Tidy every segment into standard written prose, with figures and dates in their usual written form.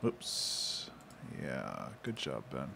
Oops. Yeah, good job, Ben.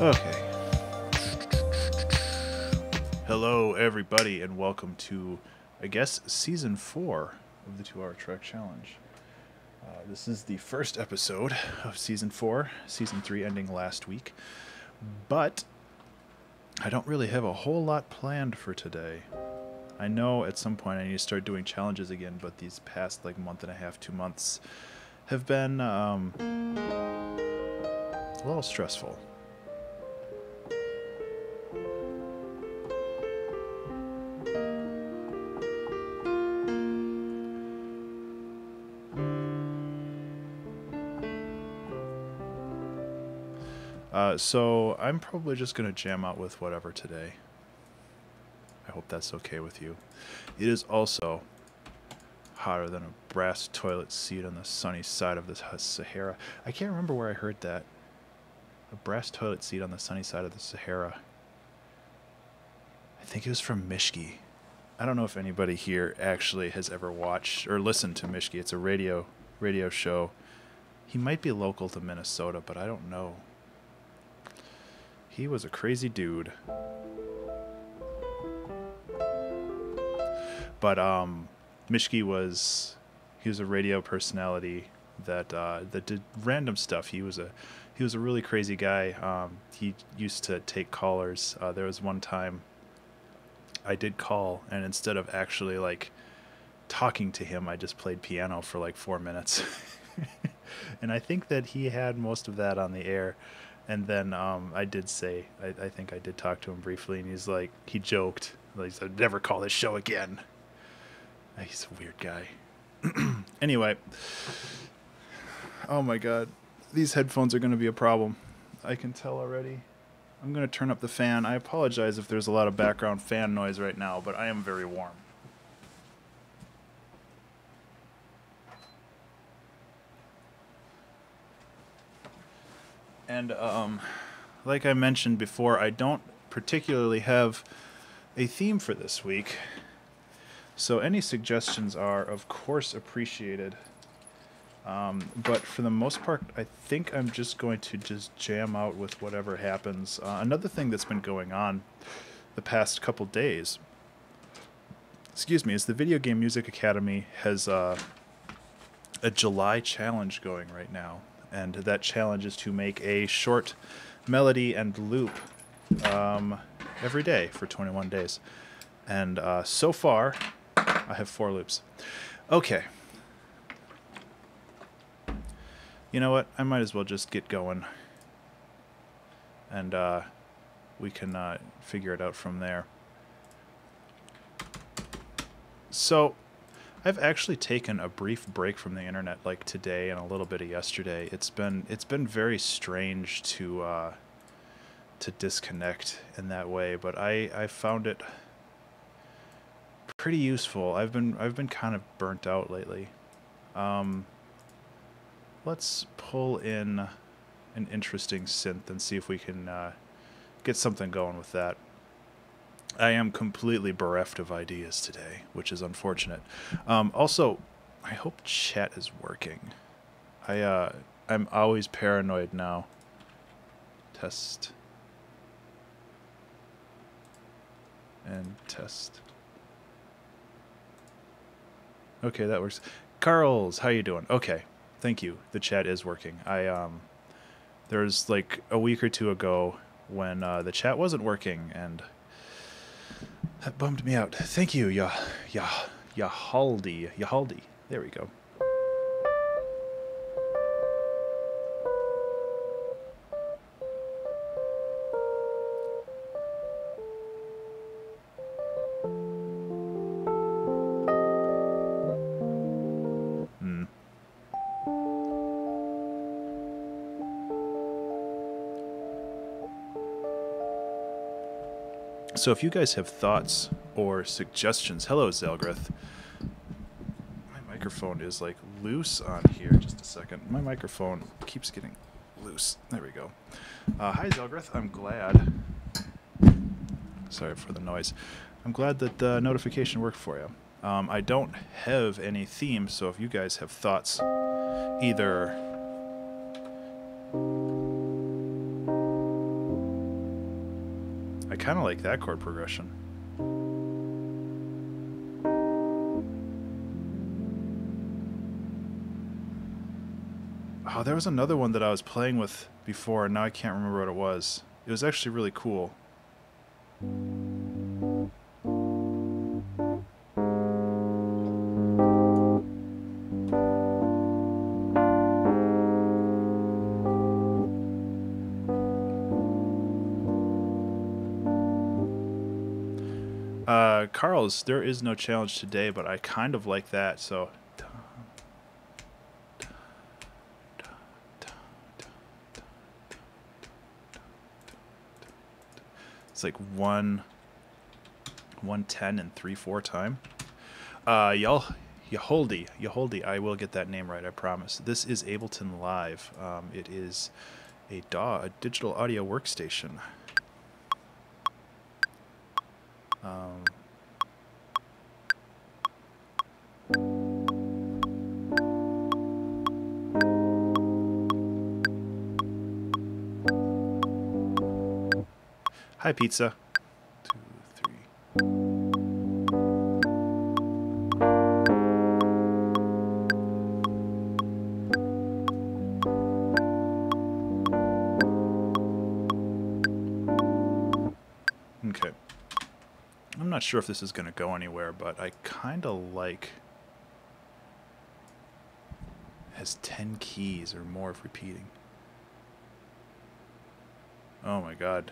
Okay. Hello, everybody, and welcome to, I guess, Season 4 of the 2 Hour Trek Challenge. This is the first episode of Season 4, Season 3 ending last week, but I don't really have a whole lot planned for today. I know at some point I need to start doing challenges again, but these past, month and a half, 2 months have been a little stressful. So I'm probably just going to jam out with whatever today. I hope that's okay with you. It is also hotter than a brass toilet seat on the sunny side of the Sahara. I can't remember where I heard that. A brass toilet seat on the sunny side of the Sahara. I think it was from Mishki. I don't know if anybody here actually has ever watched or listened to Mishki. It's a radio show. He might be local to Minnesota, but I don't know. He was a crazy dude. But Mishki was a radio personality that did random stuff. He was a really crazy guy. He used to take callers. There was one time I did call, and instead of actually talking to him, I just played piano for 4 minutes. And I think that he had most of that on the air. And then I did say, I think I did talk to him briefly, and he joked. He said, never call this show again. He's a weird guy. Anyway. Oh my God. These headphones are going to be a problem. I can tell already. I'm going to turn up the fan. I apologize if there's a lot of background fan noise right now, but I am very warm. And like I mentioned before, I don't particularly have a theme for this week. So any suggestions are, of course, appreciated. But for the most part, I think I'm just going to just jam out with whatever happens. Another thing that's been going on the past couple days, is the Video Game Music Academy has a July challenge going right now. and that challenge is to make a short melody and loop every day for 21 days. And so far, I have 4 loops. Okay. You know what? I might as well just get going. And we can figure it out from there. So, I've actually taken a brief break from the internet, like today and a little bit of yesterday. It's been very strange to disconnect in that way, but I found it pretty useful. I've been kind of burnt out lately. Let's pull in an interesting synth and see if we can get something going with that. I am completely bereft of ideas today, which is unfortunate. Also, I hope chat is working. I'm always paranoid now. Test. And test. Okay, that works. Carls, how you doing? Okay, thank you. The chat is working. There was like a week or two ago when the chat wasn't working, and that bummed me out. Thank you, Yahaldi. There we go. So if you guys have thoughts or suggestions, hello Zelgrith. My microphone is like loose on here. Just a second. My microphone keeps getting loose. There we go. Hi Zelgrith. I'm glad. Sorry for the noise. I'm glad that the notification worked for you. I don't have any theme, so if you guys have thoughts, either I kind of like that chord progression. Oh, there was another one that I was playing with before, and now I can't remember what it was. It was actually really cool. Carl's, there is no challenge today, but I kind of like that, so... It's like 110 and 3/4 time. Yaholdi, I will get that name right, I promise. This is Ableton Live. It is a DAW, a digital audio workstation. Hi, pizza. 2, 3. Okay. I'm not sure if this is going to go anywhere, but I kind of like... It has 10 keys or more of repeating. Oh my god.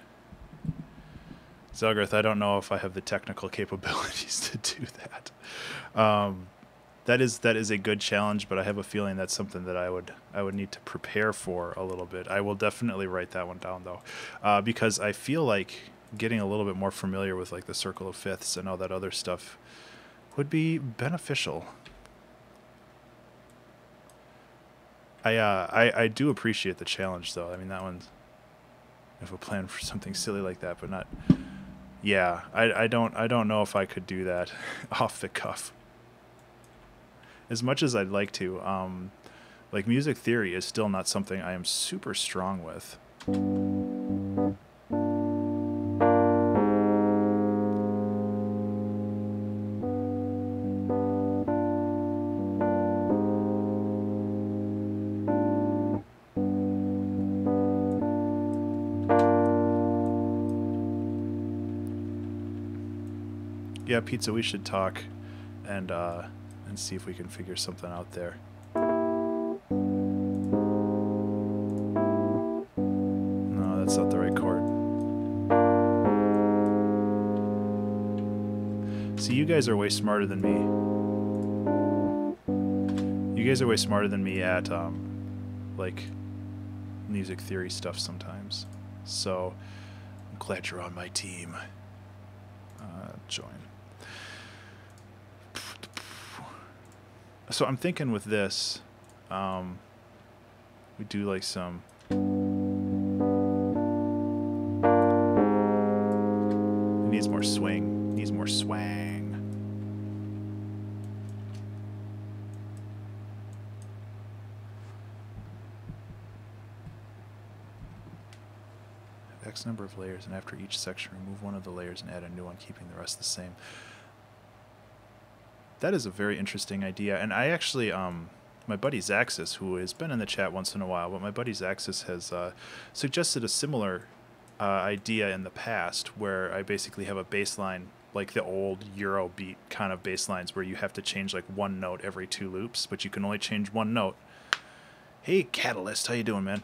Zelgrith, I don't know if I have the technical capabilities to do that. That is a good challenge, but I have a feeling that's something that I would need to prepare for a little bit. I will definitely write that one down though, because I feel like getting a little bit more familiar with like the circle of fifths and all that other stuff would be beneficial. I do appreciate the challenge though. I mean, that one's, I have a plan for something silly like that, but not. Yeah, I don't know if I could do that off the cuff. As much as I'd like to, like music theory is still not something I am super strong with. Yeah, Pizza, we should talk and see if we can figure something out there. No, that's not the right chord. See, you guys are way smarter than me. You guys are way smarter than me at like music theory stuff sometimes. So I'm glad you're on my team. Join. So I'm thinking with this, we do like some. It needs more swing. Needs more swang. X number of layers, and after each section, remove one of the layers and add a new one, keeping the rest the same. That is a very interesting idea, and I actually, my buddy Zaxis, who has been in the chat once in a while, but my buddy Zaxis has suggested a similar idea in the past, where I basically have a bass line, like the old Eurobeat kind of bass lines, where you have to change like one note every 2 loops, but you can only change one note. Hey, Catalyst, how you doing, man?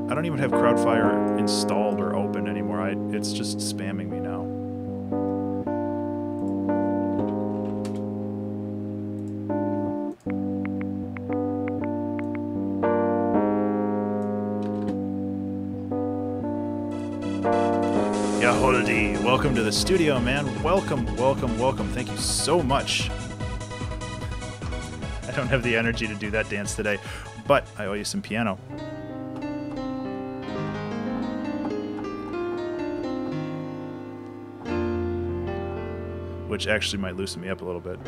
I don't even have Crowdfire installed or open anymore. It's just spamming me now. Yaholdi, welcome to the studio, man. Welcome, welcome, welcome. Thank you so much. I don't have the energy to do that dance today, but I owe you some piano. Which actually might loosen me up a little bit.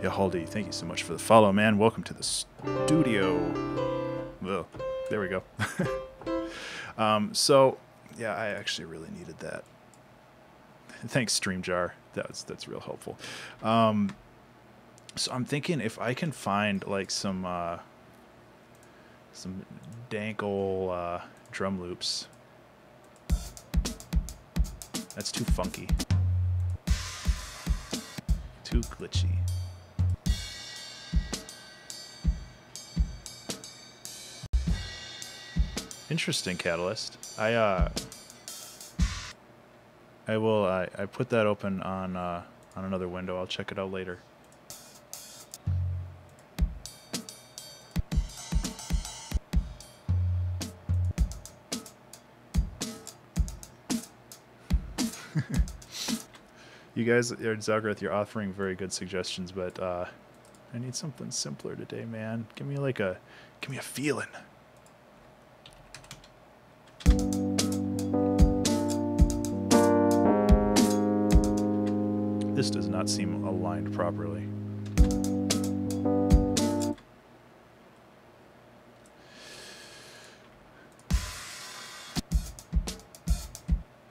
Yahaldi, thank you so much for the follow, man. Welcome to the studio. Well, there we go. So, yeah, I actually really needed that. Thanks, StreamJar. That's real helpful. So I'm thinking if I can find like some dank ol' drum loops. That's too funky. Too glitchy. Interesting, Catalyst. I put that open on another window. I'll check it out later. You guys, Zagrath, you're offering very good suggestions, but I need something simpler today, man. Give me a feeling. This does not seem aligned properly.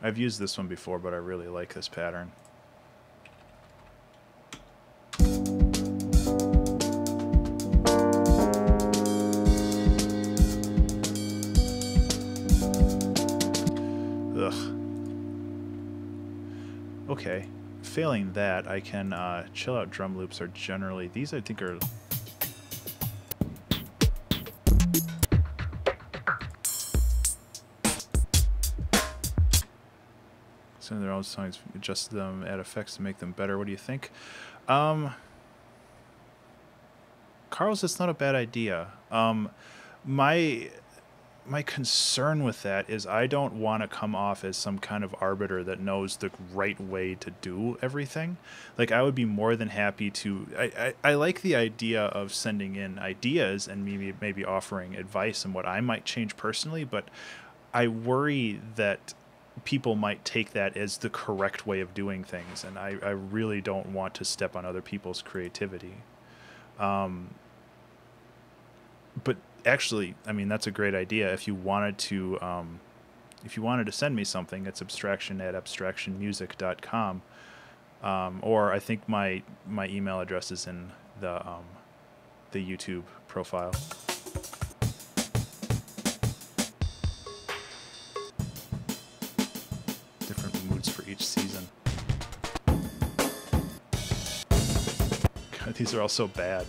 I've used this one before, but I really like this pattern. Ugh. Okay. Failing that, I can chill out drum loops are generally, these I think are some of their own songs, adjust them, add effects to make them better. What do you think? Carl's, that's not a bad idea. My concern with that is I don't want to come off as some kind of arbiter that knows the right way to do everything. Like, I would be more than happy to... I like the idea of sending in ideas and maybe offering advice on what I might change personally, but I worry that people might take that as the correct way of doing things, and I really don't want to step on other people's creativity. But actually, I mean, that's a great idea. If you wanted to send me something, it's abstraction@abstractionmusic.com. Or I think my email address is in the YouTube profile. Different moods for each season. God, these are all so bad.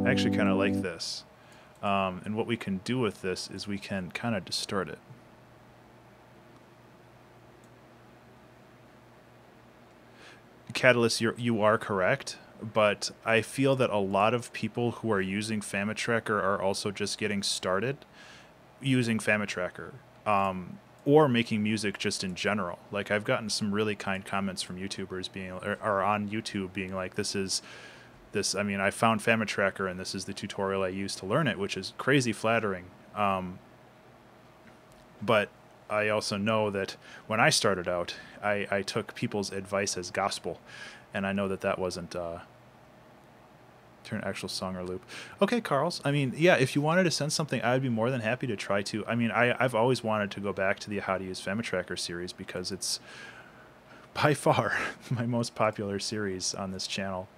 I actually kind of like this. And what we can do with this is we can kind of distort it. Catalyst, you are correct, but I feel that a lot of people who are using FamiTracker are also just getting started using FamiTracker, or making music just in general. Like, I've gotten some really kind comments from YouTubers or on YouTube being like, I mean, I found FamiTracker and this is the tutorial I used to learn it, which is crazy flattering. But I also know that when I started out, I took people's advice as gospel, and I know that wasn't turn actual song or loop. Okay, Carls. I mean, yeah, if you wanted to send something, I'd be more than happy to try to. I mean, I've always wanted to go back to the How to Use FamiTracker series because it's by far my most popular series on this channel.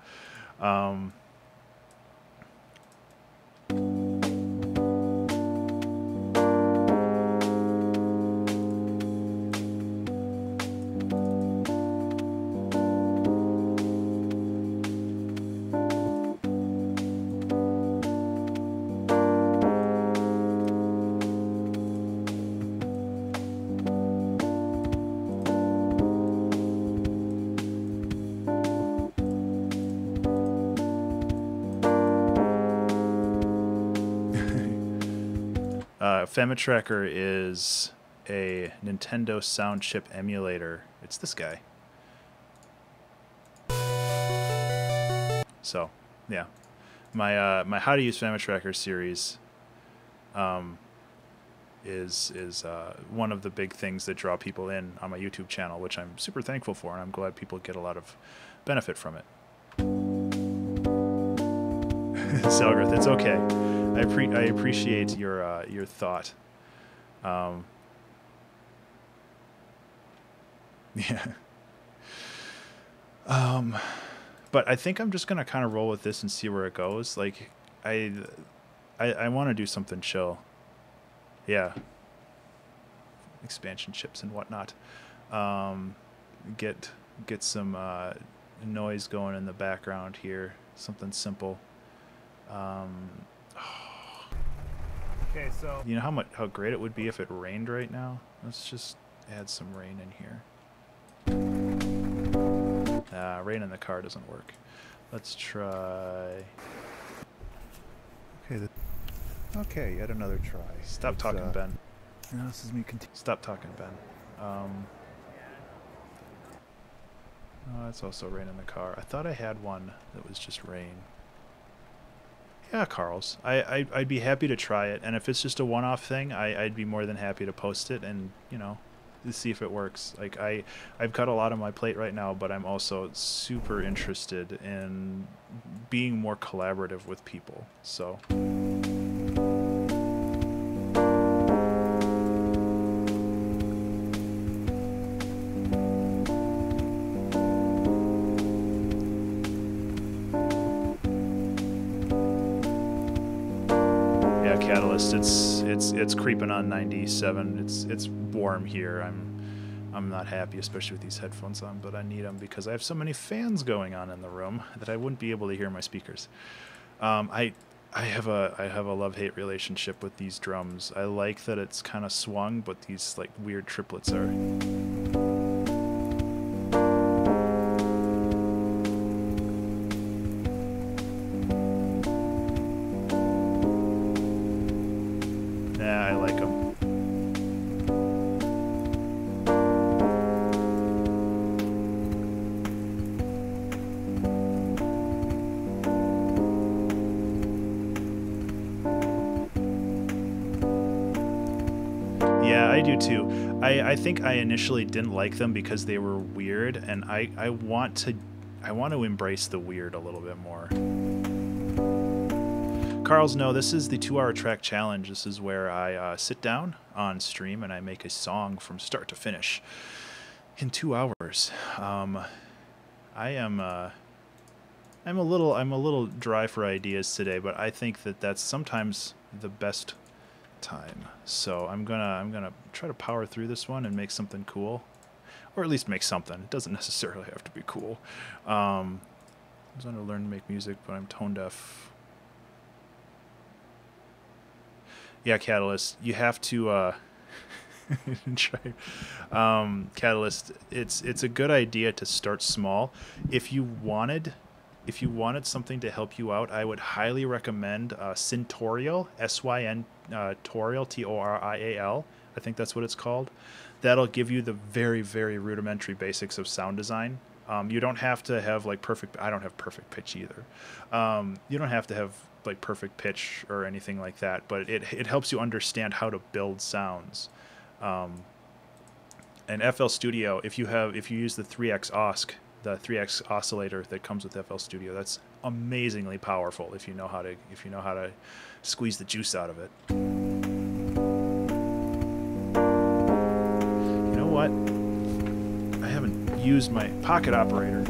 FamiTracker is a Nintendo sound chip emulator. It's this guy. So, yeah, my How to Use FamiTracker series is one of the big things that draw people in on my YouTube channel, which I'm super thankful for, and I'm glad people get a lot of benefit from it. Selgrith, it's okay. I appreciate your thought. Yeah. But I think I'm just gonna kind of roll with this and see where it goes. Like, I want to do something chill. Yeah. Expansion chips and whatnot. Get some noise going in the background here. Something simple. Okay, so you know how great it would be if it rained right now? Let's just add some rain in here. Rain in the car doesn't work. Let's try. Okay, yet another try. Stop talking, Ben. No, this is me. Stop talking, Ben. Oh, it's also rain in the car. I thought I had one that was just rain. Yeah, Carl's. I'd be happy to try it, and if it's just a one-off thing, I'd be more than happy to post it and, you know, to see if it works. Like, I've got a lot on my plate right now, but I'm also super interested in being more collaborative with people. So. Catalyst, it's creeping on 97. It's warm here. I'm not happy, especially with these headphones on, but I need them because I have so many fans going on in the room that I wouldn't be able to hear my speakers. I have a love-hate relationship with these drums. I like that it's kind of swung, but these like weird triplets are. I do too. I think I initially didn't like them because they were weird, and I want to embrace the weird a little bit more. Carl's, no, this is the 2-hour track challenge. This is where I sit down on stream and I make a song from start to finish in 2 hours. I am I'm a little dry for ideas today, but I think that that's sometimes the best time. So I'm gonna try to power through this one and make something cool, or at least make something. It doesn't necessarily have to be cool. I was going to learn to make music, but I'm tone deaf. Yeah, Catalyst, you have to try. Catalyst, it's a good idea to start small. If you wanted something to help you out, I would highly recommend Syntorial, S-Y-N Torial, T-O-R-I-A-L. I think that's what it's called. That'll give you the very, very rudimentary basics of sound design. You don't have to have like perfect. I don't have perfect pitch either. You don't have to have like perfect pitch or anything like that, but it helps you understand how to build sounds. And FL Studio, if you use the 3x the 3x oscillator that comes with FL Studio, that's amazingly powerful if you know how to squeeze the juice out of it. You know what? I haven't used my pocket operator.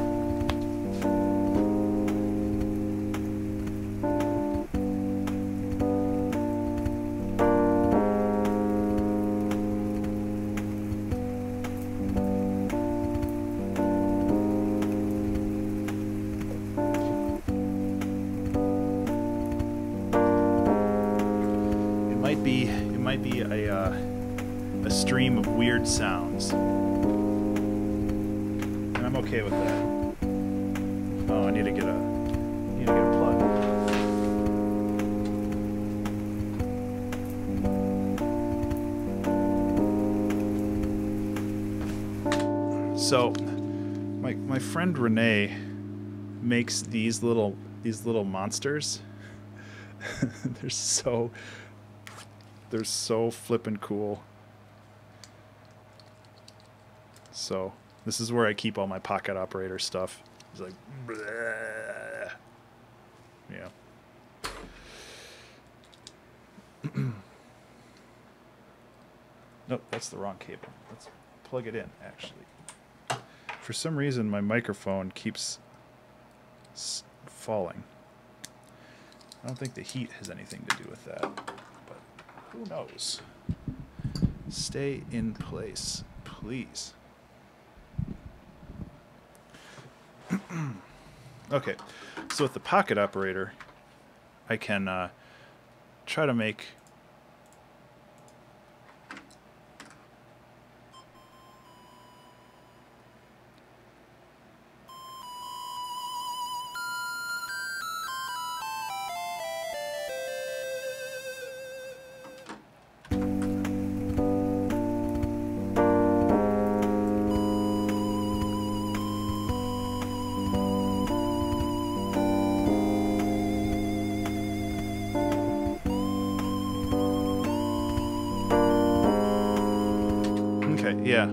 It might be a stream of weird sounds. And I'm okay with that. Oh, I need to get a plug. So, my friend Renee makes these little monsters. They're so flippin' cool. So this is where I keep all my pocket operator stuff. It's like, bleh. Yeah. Nope, that's the wrong cable. Let's plug it in, actually. For some reason, my microphone keeps falling. I don't think the heat has anything to do with that, but who knows? Stay in place, please. Okay, so with the pocket operator, I can try to make yeah,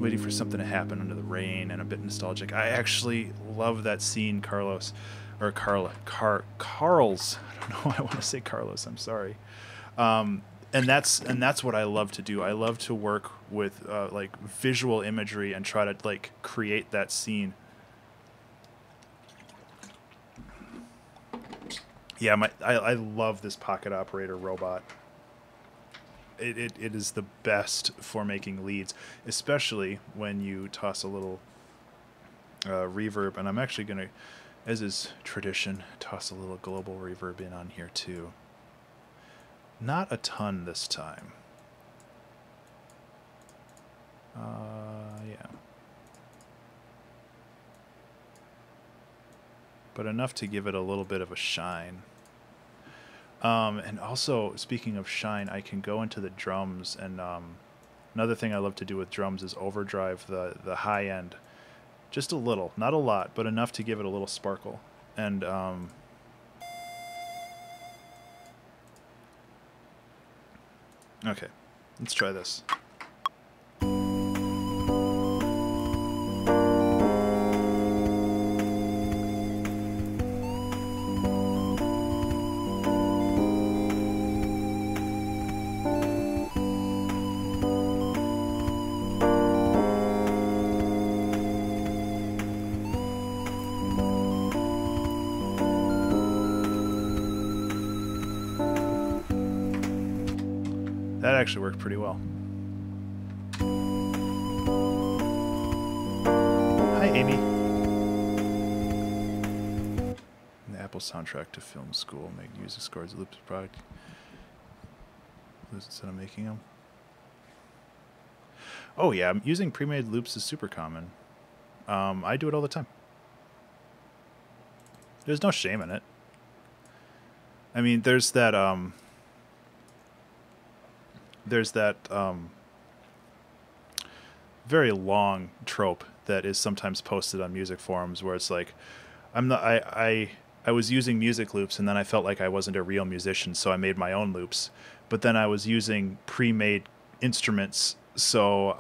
waiting for something to happen under the rain and a bit nostalgic. I actually love that scene, Carlos, or Carlos. I don't know why I want to say Carlos. I'm sorry. And that's what I love to do. I love to work with like visual imagery and try to like create that scene. Yeah, I love this pocket operator robot. It is the best for making leads, especially when you toss a little reverb. And I'm actually going to, as is tradition, toss a little global reverb in on here too. Not a ton this time. Yeah. But enough to give it a little bit of a shine. And also, speaking of shine, I can go into the drums, and another thing I love to do with drums is overdrive the high end. Just a little, not a lot, but enough to give it a little sparkle. And okay, Let's try this. That actually worked pretty well. Hi, Amy. The Apple soundtrack to film school. Make music scores, loops, product. Instead of making them. Oh yeah, using pre-made loops is super common. I do it all the time. There's no shame in it. I mean, there's that very long trope that is sometimes posted on music forums where it's like, I was using music loops and then I felt like I wasn't a real musician, so I made my own loops. But then I was using pre-made instruments, so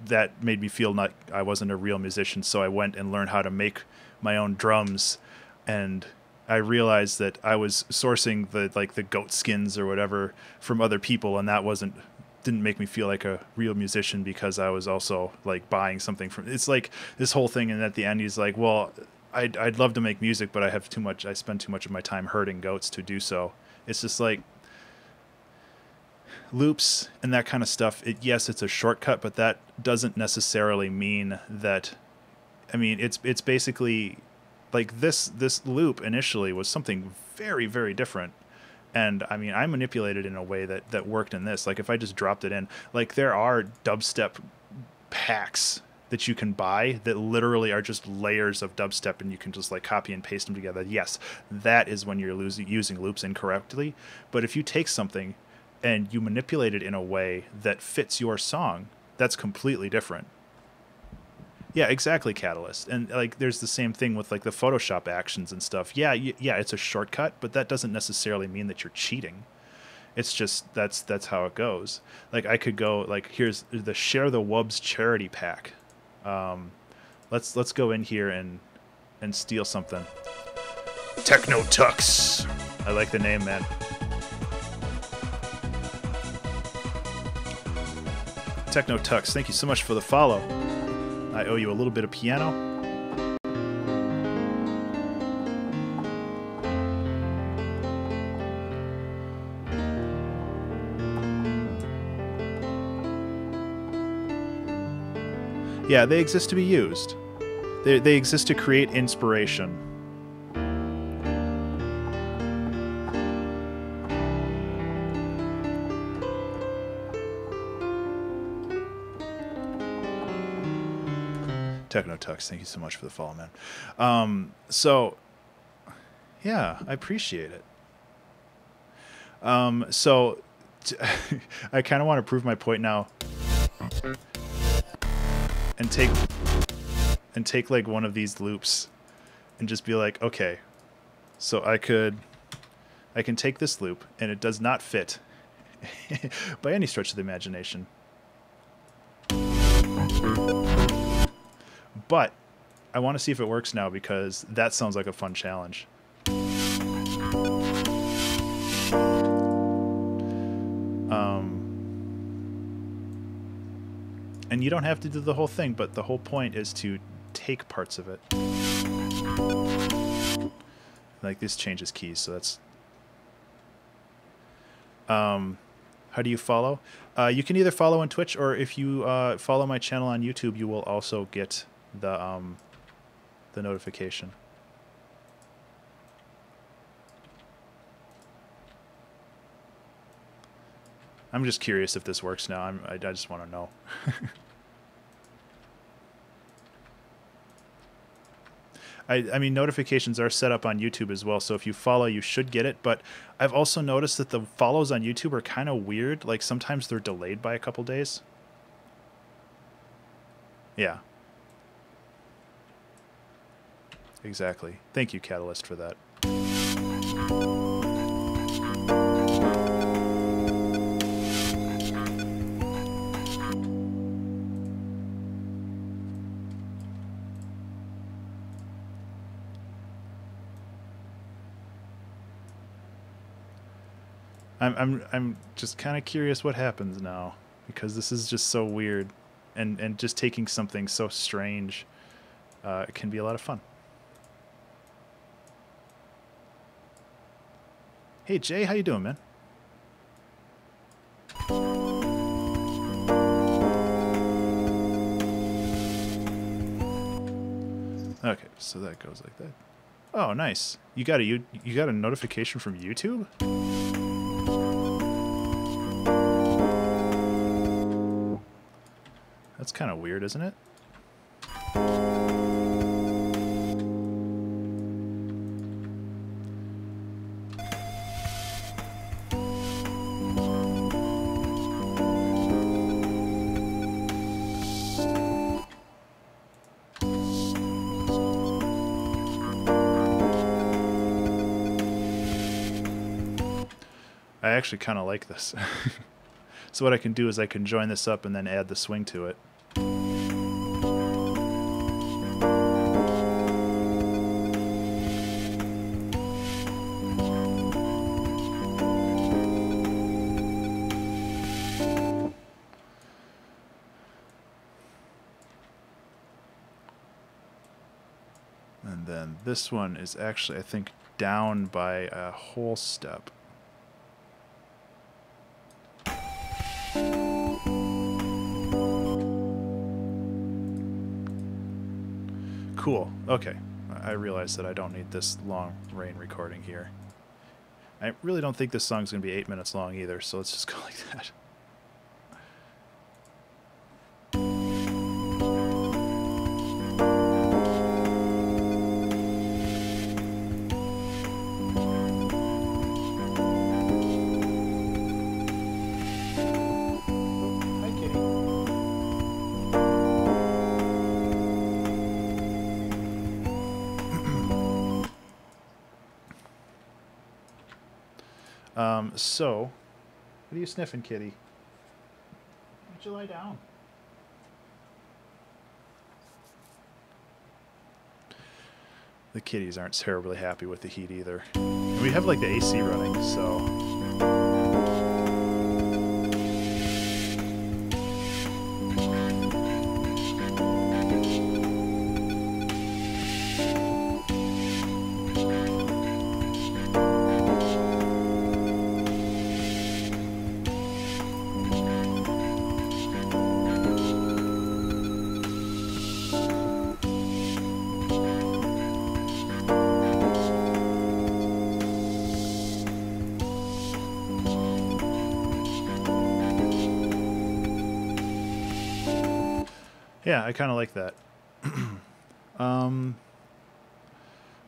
that made me feel like I wasn't a real musician, so I went and learned how to make my own drums, and I realized that I was sourcing the goat skins or whatever from other people, and that didn't make me feel like a real musician because I was also like buying something from. It's like this whole thing, and at the end he's like, "Well, I'd love to make music, but I spend too much of my time herding goats to do so." It's just like loops and that kind of stuff. Yes, it's a shortcut, but that doesn't necessarily mean that. I mean, it's basically like this loop initially was something very, very different. And I mean, I manipulated in a way that worked in this. Like if I just dropped it in, like there are dubstep packs that you can buy that literally are just layers of dubstep, and you can just like copy and paste them together. Yes, that is when you're using loops incorrectly. But if you take something and you manipulate it in a way that fits your song, that's completely different. Yeah, exactly, Catalyst. And like there's the same thing with like the Photoshop actions and stuff. Yeah, it's a shortcut, but that doesn't necessarily mean that you're cheating. It's just that's how it goes. Like I could go like, here's the Share the Wubs charity pack. Let's go in here and steal something. Techno Tux. I like the name, man. Techno Tux, thank you so much for the follow. I owe you a little bit of piano. Yeah, they exist to be used. They exist to create inspiration. Technotux, thank you so much for the follow, man. So, yeah, I appreciate it. I kind of want to prove my point now, and take like one of these loops, and just be like, okay, so I can take this loop, and it does not fit by any stretch of the imagination. But I want to see if it works now, because that sounds like a fun challenge. And you don't have to do the whole thing, but the whole point is to take parts of it. Like this changes keys, so that's... How do you follow? You can either follow on Twitch, or if you follow my channel on YouTube, you will also get the notification. I'm just curious if this works now. I just want to know. I mean, notifications are set up on YouTube as well, so if you follow, you should get it. But I've also noticed that the follows on YouTube are kind of weird. Like, sometimes they're delayed by a couple days. Yeah. Exactly. Thank you, Catalyst, for that. I'm just kind of curious what happens now, because this is just so weird, and just taking something so strange, it can be a lot of fun. Hey Jay, how you doing, man? Okay, so that goes like that. Oh, nice. You got a notification from YouTube? That's kind of weird, isn't it? I actually kind of like this. So what I can do is I can join this up and then add the swing to it. And then this one is actually, I think, down by a whole step. Cool. Okay. I realize that I don't need this long rain recording here. I really don't think this song's going to be 8 minutes long either, so let's just go like that. So, what are you sniffing, kitty? Why don't you lie down? The kitties aren't terribly happy with the heat either. And we have like the AC running, so... Yeah, I kind of like that.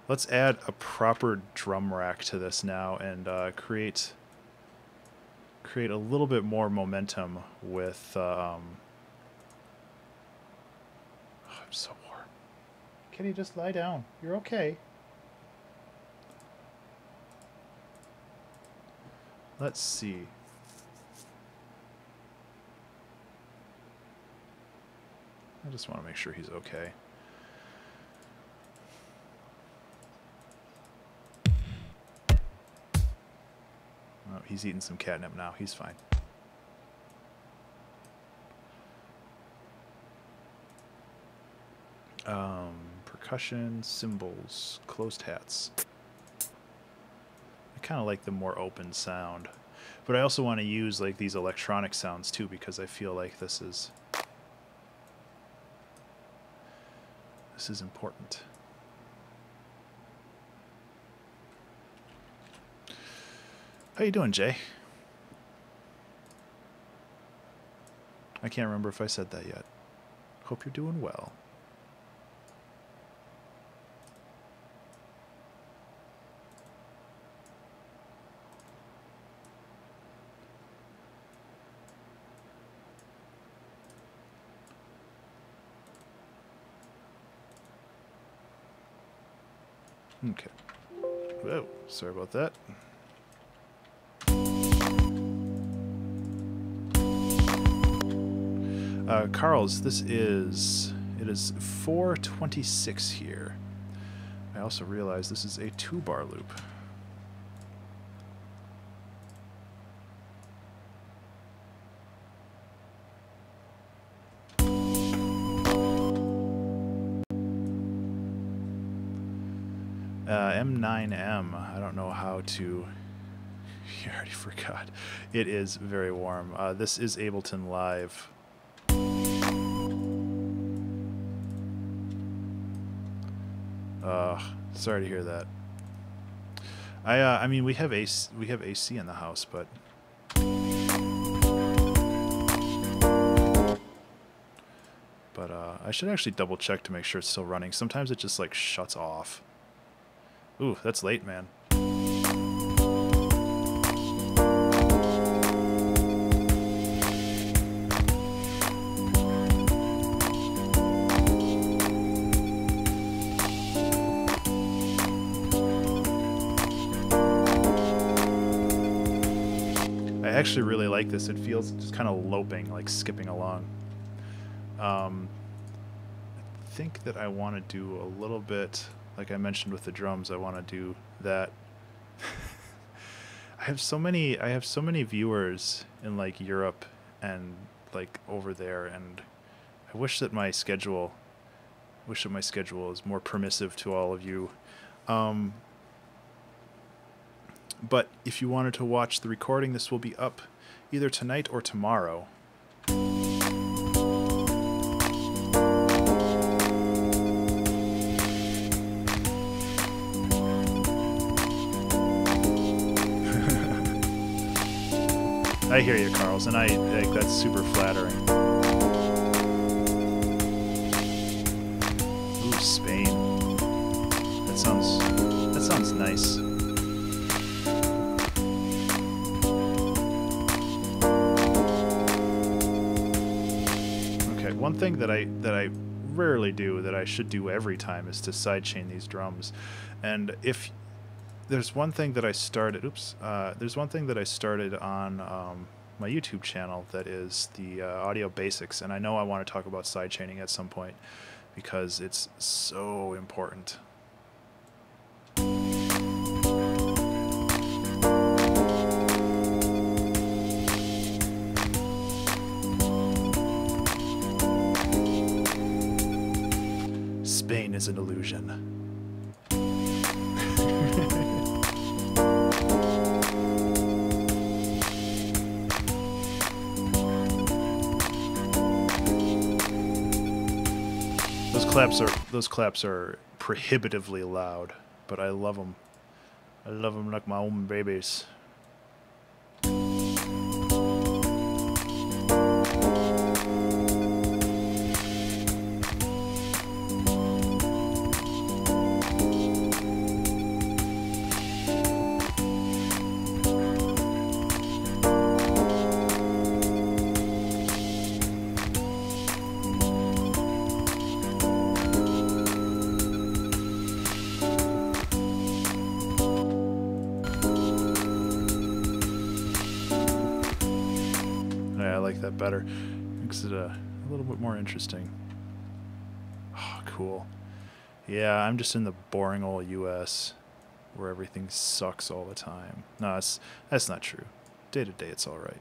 Let's add a proper drum rack to this now and create a little bit more momentum with... I'm so warm. Kitty, just lie down. You're okay. Let's see. I just want to make sure he's okay. Oh, he's eating some catnip now. He's fine. Percussion, cymbals, closed hats. I kind of like the more open sound. But I also want to use like these electronic sounds too, because I feel like this is important. How you doing, Jay? I can't remember if I said that yet. Hope you're doing well. Okay. Whoa, sorry about that. Carl's, it is 4:26 here. I also realize this is a 2-bar loop. M9M. I don't know how to... You already forgot. It is very warm. This is Ableton Live. Sorry to hear that. I mean, we have AC in the house, but I should actually double check to make sure it's still running. Sometimes it just like shuts off. Ooh, that's late, man. I actually really like this. It feels just kind of loping, like skipping along. I think that I want to do a little bit, like I mentioned with the drums, I want to do that. I have so many viewers in like Europe and like over there, and I wish that my schedule is more permissive to all of you. But if you wanted to watch the recording, this will be up either tonight or tomorrow. I hear you, Carls, and I think that's super flattering. Ooh, Spain. That sounds nice. Okay, one thing that I rarely do that I should do every time is to sidechain these drums, and if there's one thing that I started. There's one thing that I started on my YouTube channel that is the audio basics, and I know I want to talk about sidechaining at some point because it's so important. Spain is an illusion. Those claps are prohibitively loud, but I love them. I love them like my own babies. That better. Makes it a little bit more interesting. Oh, cool. Yeah, I'm just in the boring old US where everything sucks all the time. No, that's not true. Day to day, it's all right.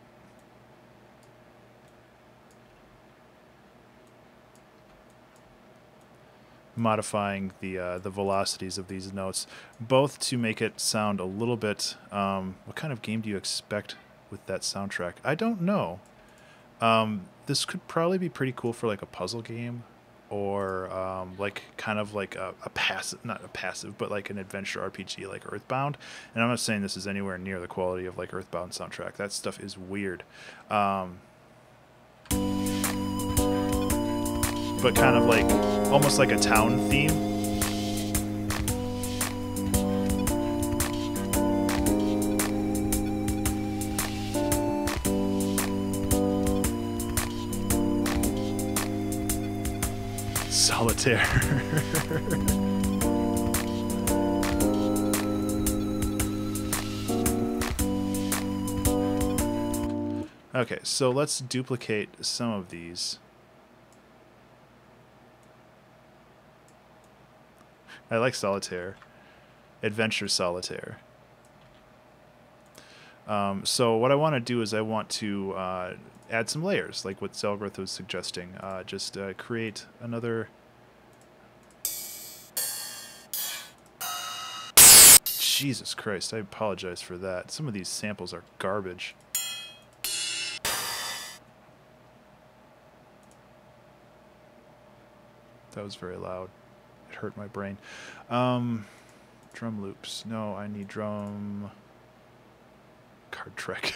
Modifying the velocities of these notes, both to make it sound a little bit. What kind of game do you expect with that soundtrack? I don't know. This could probably be pretty cool for like a puzzle game, or like kind of like a passive, not a passive, but like an adventure RPG like Earthbound. And I'm not saying this is anywhere near the quality of like Earthbound soundtrack. That stuff is weird. But kind of like almost like a town theme. Solitaire. Okay, so let's duplicate some of these. I like Solitaire. Adventure Solitaire. So what I want to do is I want to add some layers, like what Zelgrith was suggesting. Just create another... Jesus Christ, I apologize for that. Some of these samples are garbage. That was very loud. It hurt my brain. Drum loops. No, I need drum... Card Trek.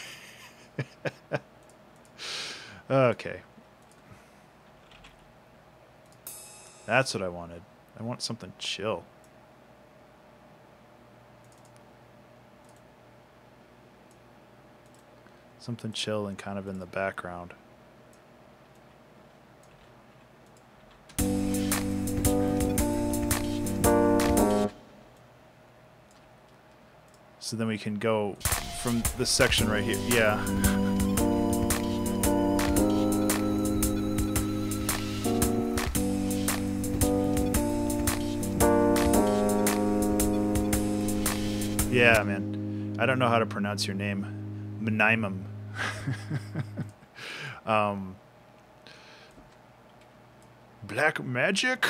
Okay. That's what I wanted. I want something chill. Something chill and kind of in the background. So then we can go from this section right here. Yeah. Yeah, man. I don't know how to pronounce your name. Menaimum. Black Magic?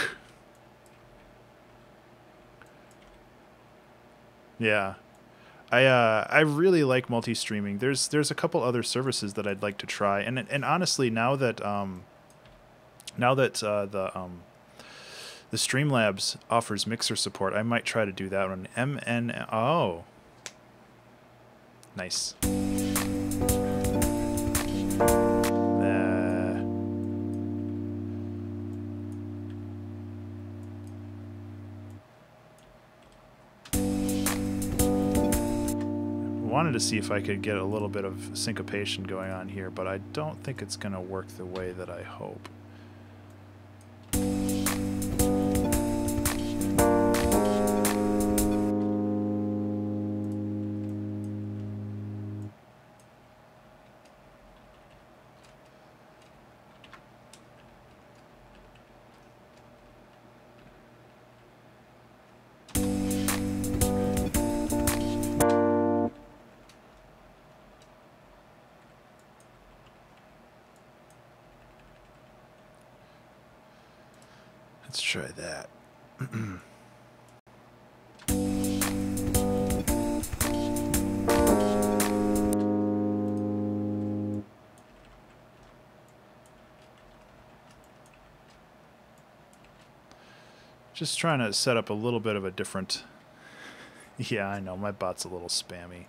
Yeah. I really like multi-streaming. There's a couple other services that I'd like to try, and honestly, now that the Streamlabs offers mixer support, I might try to do that one. Oh, nice. Wanted to see if I could get a little bit of syncopation going on here, but I don't think it's going to work the way that I hope. Let's try that. Just trying to set up a little bit of a different... Yeah, I know, my bot's a little spammy.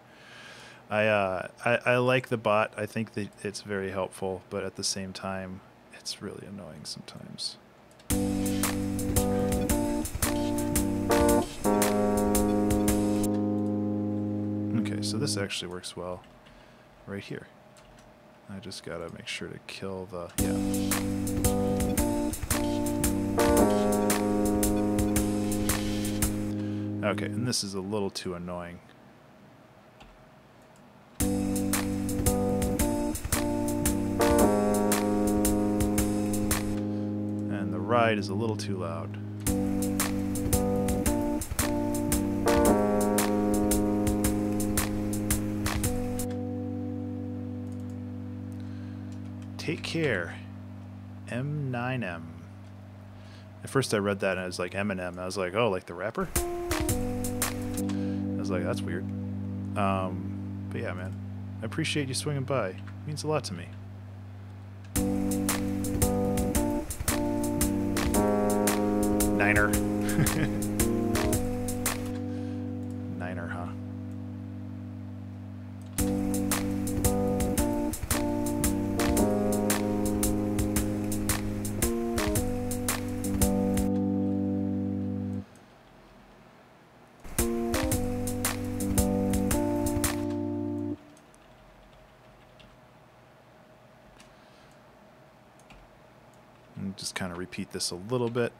I like the bot. I think that it's very helpful, but at the same time, it's really annoying sometimes. Okay, so this actually works well right here. I just gotta make sure to kill the... Yeah. Okay, and this is a little too annoying. And the ride is a little too loud. Take care. M9M. At first I read that and it was like Eminem. I was like, oh, like the rapper? I was like, that's weird. But yeah, man. I appreciate you swinging by. It means a lot to me. Niner. Niner, huh? And just kind of repeat this a little bit.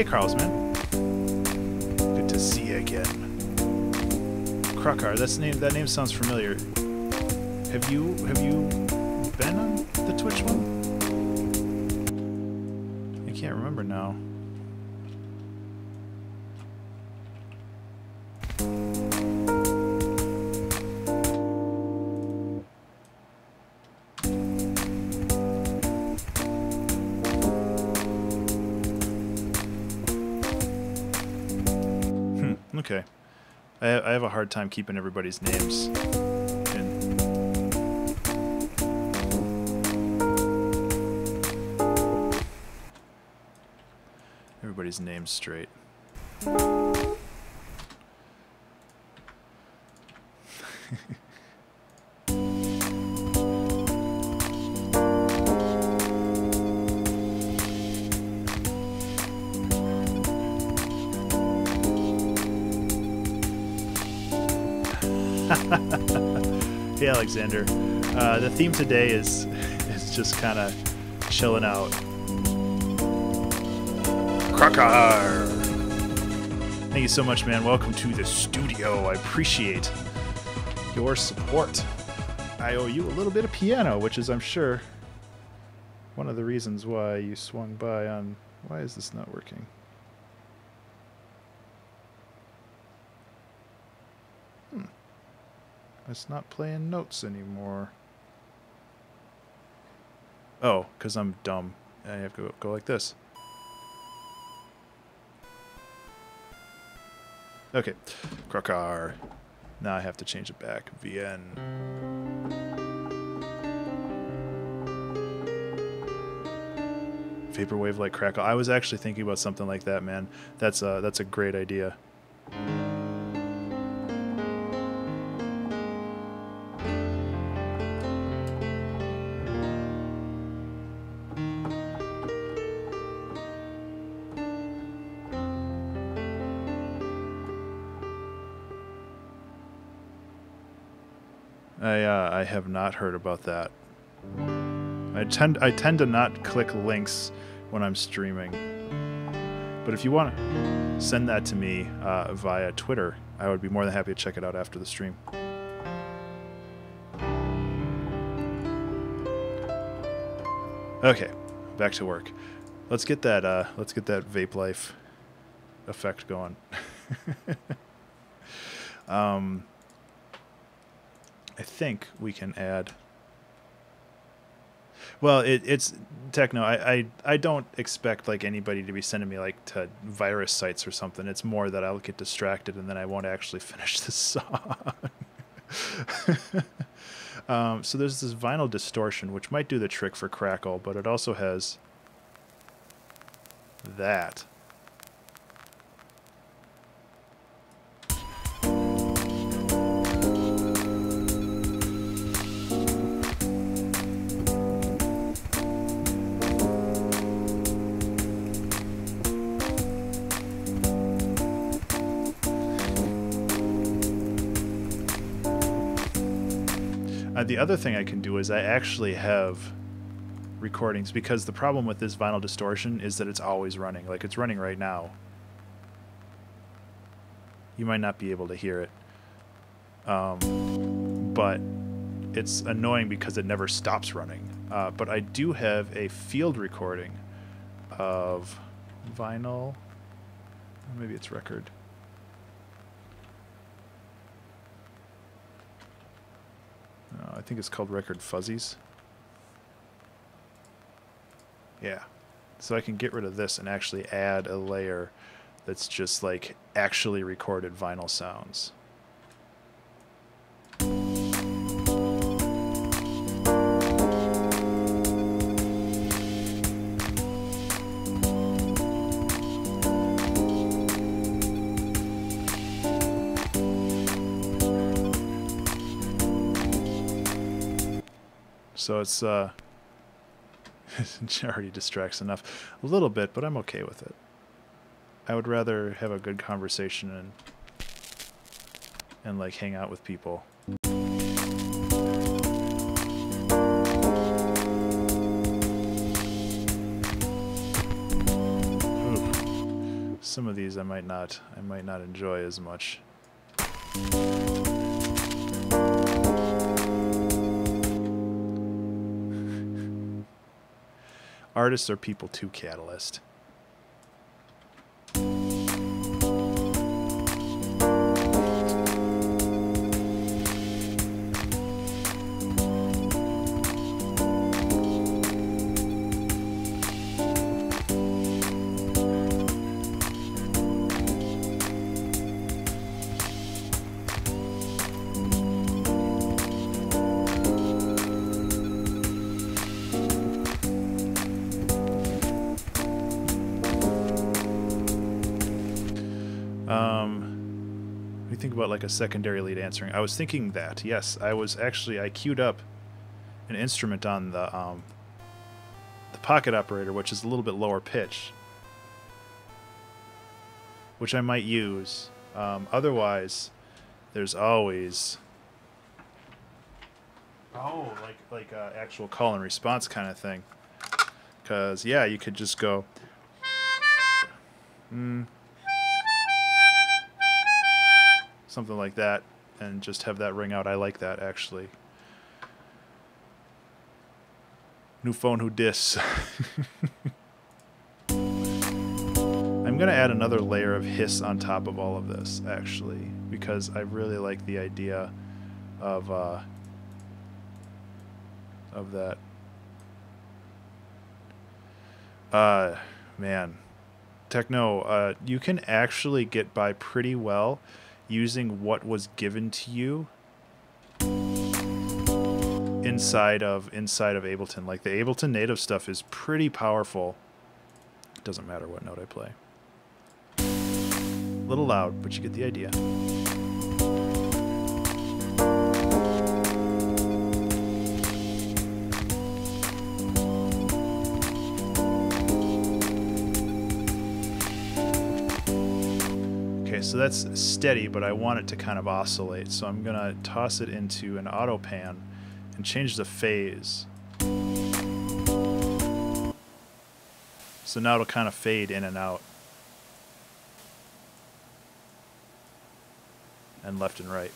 Hey, Carlos, man. Good to see you again. Krukar, that name sounds familiar. Have you been on the Twitch one? I can't remember now. Okay. I have a hard time keeping everybody's names in. Everybody's names straight. Hey, Alexander. The theme today is just kind of chilling out. Krukar! Thank you so much, man. Welcome to the studio. I appreciate your support. I owe you a little bit of piano, which is, I'm sure, one of the reasons why you swung by on... Why is this not working? It's not playing notes anymore. Oh, because I'm dumb. I have to go like this. Okay. Krukar. Now I have to change it back. VN. Vaporwave like crackle. I was actually thinking about something like that, man. That's a great idea. I have not heard about that. I tend to not click links when I'm streaming. But if you want to send that to me via Twitter, I would be more than happy to check it out after the stream. Okay, back to work. Let's get that vape life effect going. I think we can add. Well, it's techno. I don't expect like anybody to be sending me like to virus sites or something. It's more that I'll get distracted and then I won't actually finish the song. So there's this vinyl distortion, which might do the trick for crackle, but it also has that. The other thing I can do is I actually have recordings, because the problem with this vinyl distortion is that it's always running. Like, it's running right now. You might not be able to hear it. But it's annoying because it never stops running. But I do have a field recording of vinyl. Maybe it's record. I think it's called Record Fuzzies. Yeah. So I can get rid of this and actually add a layer that's just like actually recorded vinyl sounds. So it's it already distracts enough a little bit, but I'm okay with it. I would rather have a good conversation and like hang out with people. Oof. some of these I might not enjoy as much. Artists are people too, Catalyst. What do you think about like a secondary lead answering? I was thinking that, yes. I queued up an instrument on the pocket operator, which is a little bit lower pitch, which I might use. Otherwise, there's always like actual call and response kind of thing. Because yeah, you could just go. Something like that, and just have that ring out. I like that, actually. New phone, who dis? I'm going to add another layer of hiss on top of all of this, actually, because I really like the idea of that. Man. Techno, you can actually get by pretty well using what was given to you inside of Ableton. Like the Ableton native stuff is pretty powerful. It doesn't matter what note I play. A little loud, but you get the idea. So that's steady, but I want it to kind of oscillate. So I'm going to toss it into an auto pan and change the phase. So now it'll kind of fade in and out. And left and right.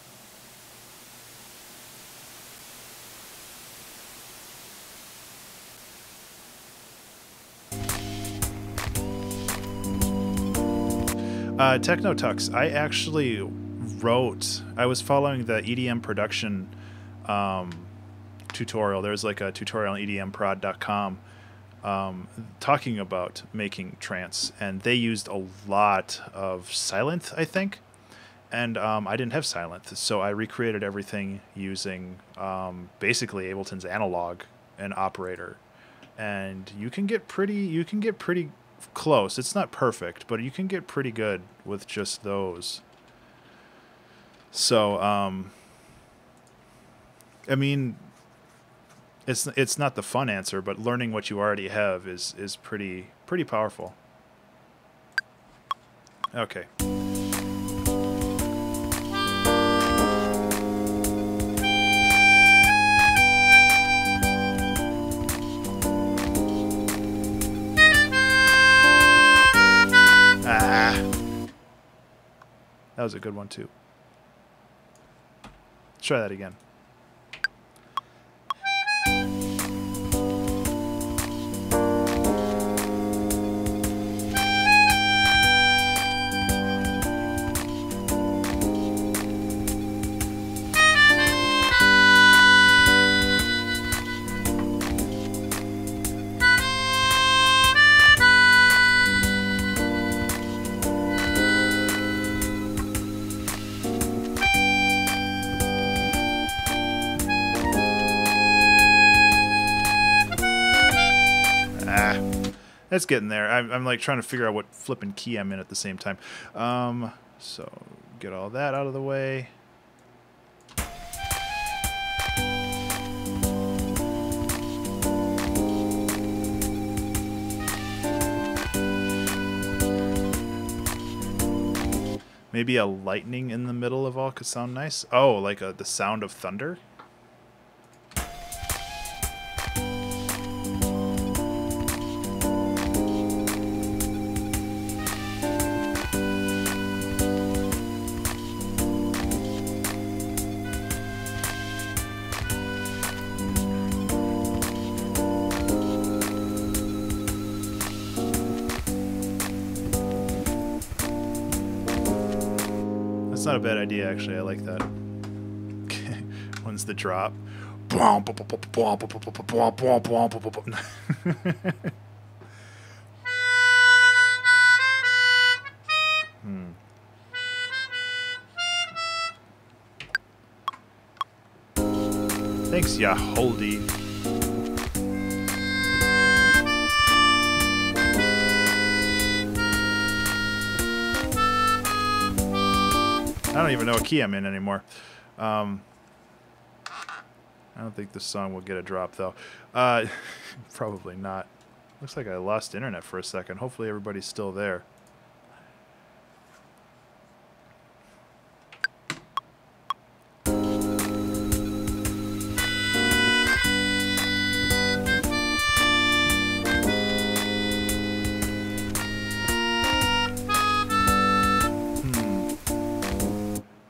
Technotux, I actually I was following the EDM production tutorial. There's like a tutorial on edmprod.com talking about making trance, and they used a lot of Sylenth, I think, and I didn't have Sylenth, so I recreated everything using basically Ableton's analog and operator, and you can get pretty close. It's not perfect, but you can get pretty good with just those. So I mean, it's not the fun answer, but learning what you already have is pretty powerful. Okay. That was a good one, too. Let's try that again. It's getting there. I'm like trying to figure out what flipping key I'm in at the same time. So get all that out of the way. Maybe a lightning in the middle of all could sound nice. Oh, like the sound of thunder. That's not a bad idea, actually. I like that. When's the drop? Thanks, Yaholdi. I don't even know what key I'm in anymore. I don't think this song will get a drop, though. Probably not. Looks like I lost internet for a second. Hopefully everybody's still there.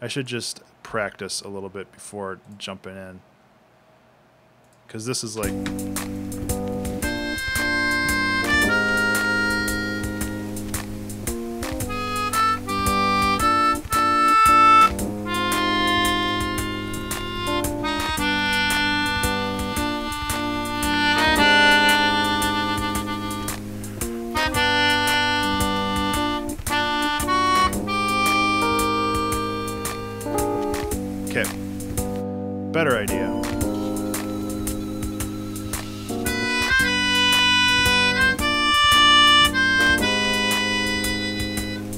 I should just practice a little bit before jumping in. Because this is like... Okay. Better idea.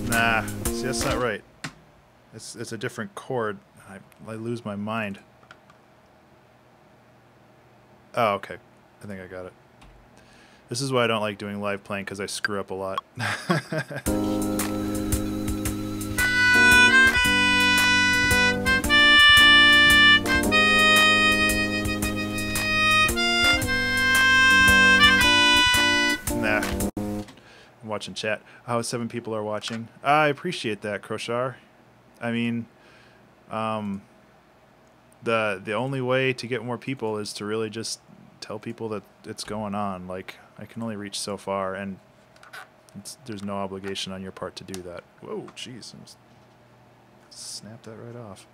Nah, see, that's not right. It's a different chord. I lose my mind. Oh, okay. I think I got it. This is why I don't like doing live playing, because I screw up a lot. Nah. I'm watching chat. Oh, 7 people are watching. I appreciate that, Kroshar. I mean, the only way to get more people is to really just tell people that it's going on. Like, I can only reach so far, and there's no obligation on your part to do that. Whoa, jeez. Snap that right off.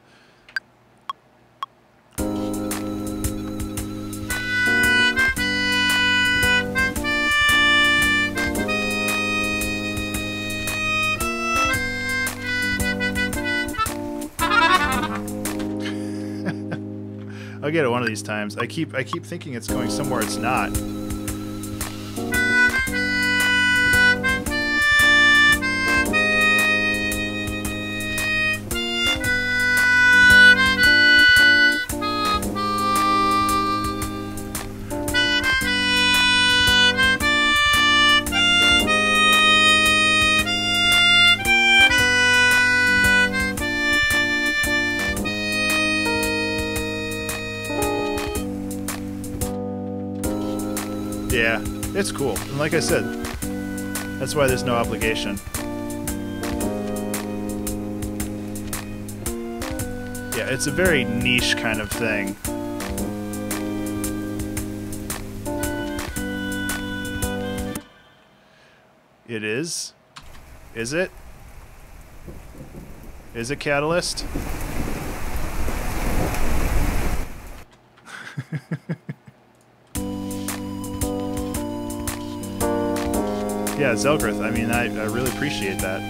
I'll get it one of these times. I keep thinking it's going somewhere it's not. Yeah, it's cool. And like I said, that's why there's no obligation. Yeah, it's a very niche kind of thing. It is? Is it? Is it Catalyst? Yeah, Zelgrith, I mean, I really appreciate that.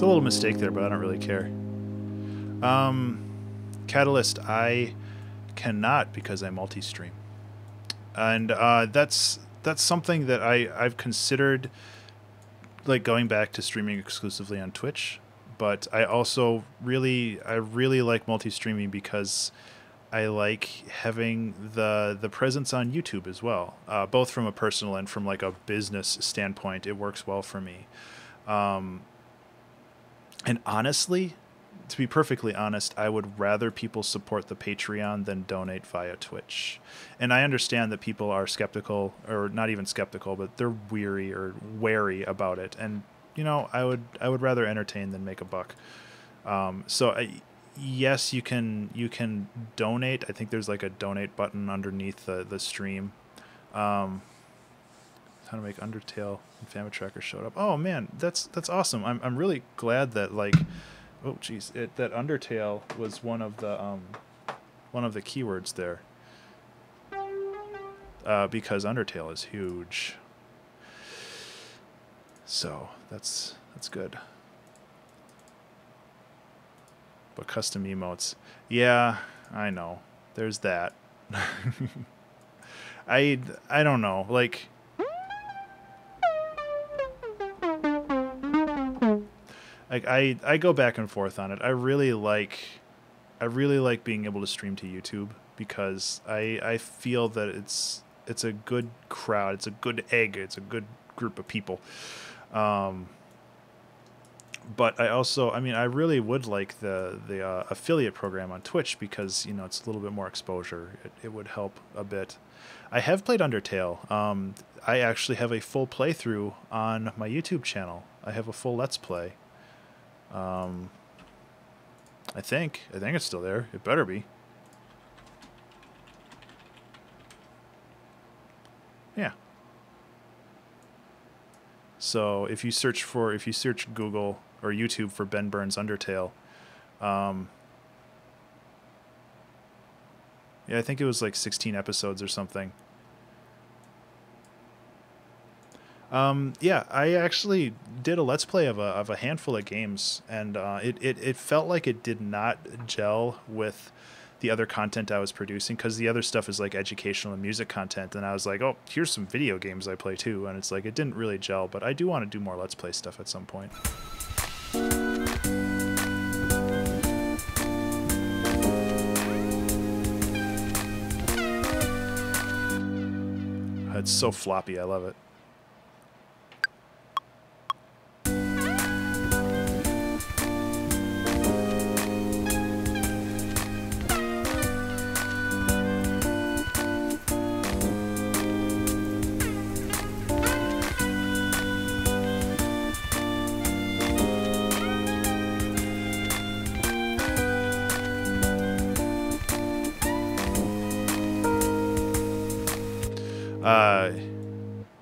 a little mistake there, but I don't really care. Catalyst, I cannot because I multi-stream, and that's something that I've considered, like going back to streaming exclusively on Twitch. But I also really like multi-streaming because I like having the presence on YouTube as well, both from a personal and from like a business standpoint. It works well for me. And honestly, to be perfectly honest, I would rather people support the Patreon than donate via Twitch. And I understand that people are skeptical, or not even skeptical, but they're weary or wary about it. And you know, I would rather entertain than make a buck. Yes, you can donate. I think there's like a donate button underneath the stream. How to make Undertale and Family Tracker showed up. Oh man, that's awesome. I'm really glad that like, oh geez, that Undertale was one of the keywords there. Because Undertale is huge. So that's good. But custom emotes, yeah, I know. There's that. I don't know. Like, I go back and forth on it. I really like being able to stream to YouTube because I feel that it's a good crowd. It's a good egg. It's a good group of people. But I also, I mean, I really would like the affiliate program on Twitch because, you know, it's a little bit more exposure. It would help a bit. I have played Undertale. I actually have a full playthrough on my YouTube channel. I have a full Let's Play. I think it's still there. It better be. Yeah. So if you search Google or YouTube for Ben Burns Undertale, yeah, I think it was like 16 episodes or something. Yeah, I actually did a Let's Play of a handful of games, and it felt like it did not gel with the other content I was producing, because the other stuff is like educational and music content, and I was like, oh, here's some video games I play too, and it's like it didn't really gel, but I do want to do more Let's Play stuff at some point. It's so floppy, I love it.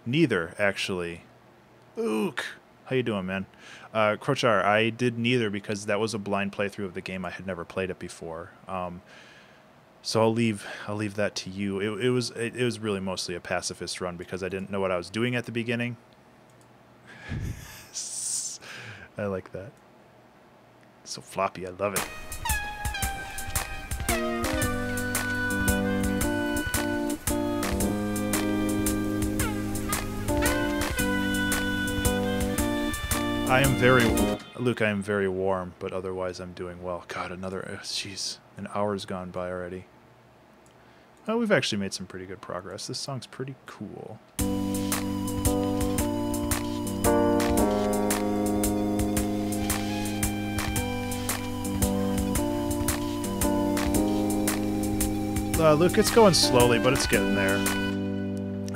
Neither, actually. Ook! How you doing, man? Crochar, I did neither because that was a blind playthrough of the game. I had never played it before. So I'll leave that to you. It was really mostly a pacifist run because I didn't know what I was doing at the beginning. I like that. So floppy, I love it. Luke, I am very warm, but otherwise I'm doing well. God, jeez, an hour's gone by already. Oh, we've actually made some pretty good progress. This song's pretty cool. Luke, it's going slowly, but it's getting there.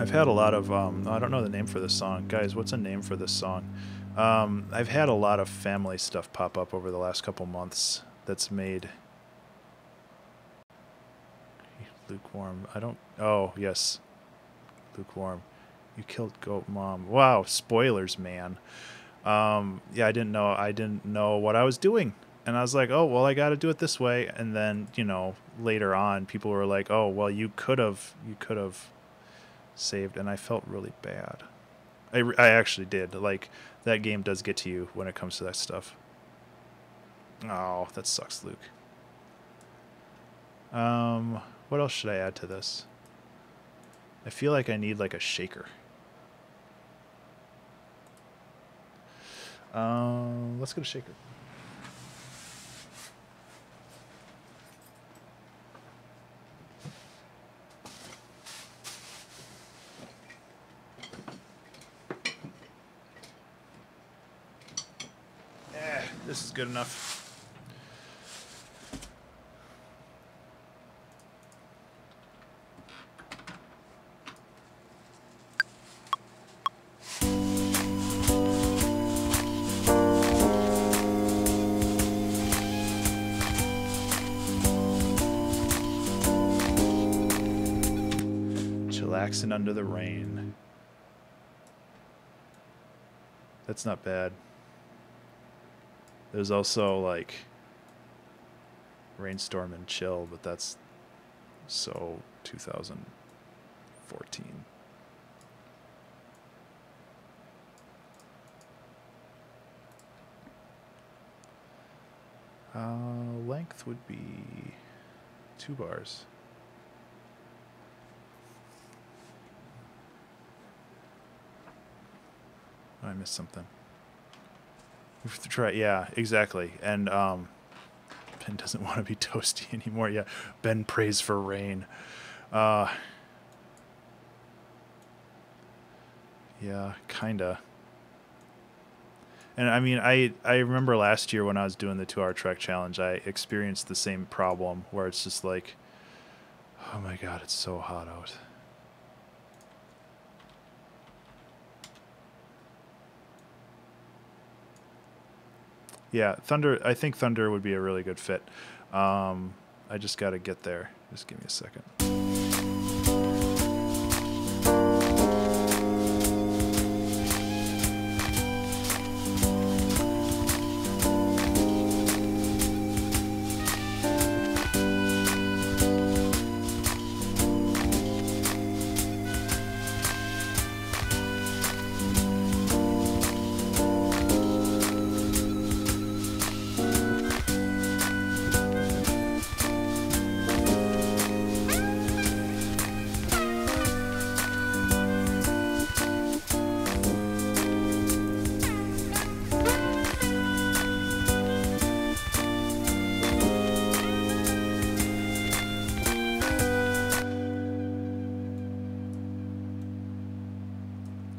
I've had a lot of, I don't know the name for this song. Guys, what's a name for this song? I've had a lot of family stuff pop up over the last couple months that's made... Lukewarm. Oh, yes. Lukewarm. You killed Goat Mom. Wow, spoilers, man. Yeah, I didn't know what I was doing. And I was like, oh, well, I got to do it this way. And then, you know, later on, people were like, oh, well, you could have saved. And I felt really bad. I actually did. Like, that game does get to you when it comes to that stuff. Oh, that sucks, Luke. What else should I add to this? I feel like I need like a shaker. Let's get a shaker. This is good enough. Chillaxing under the rain. That's not bad. There's also like Rainstorm and Chill, but that's so 2014. Length would be 2 bars. Oh, I missed something. We have to try, yeah, exactly. And Ben doesn't want to be toasty anymore. Yeah, Ben prays for rain. Yeah, kinda. And I mean, I remember last year when I was doing the 2-hour trek challenge, I experienced the same problem where it's just like, oh my god, it's so hot out. Yeah, Thunder. I think Thunder would be a really good fit. I just got to get there. Just give me a second.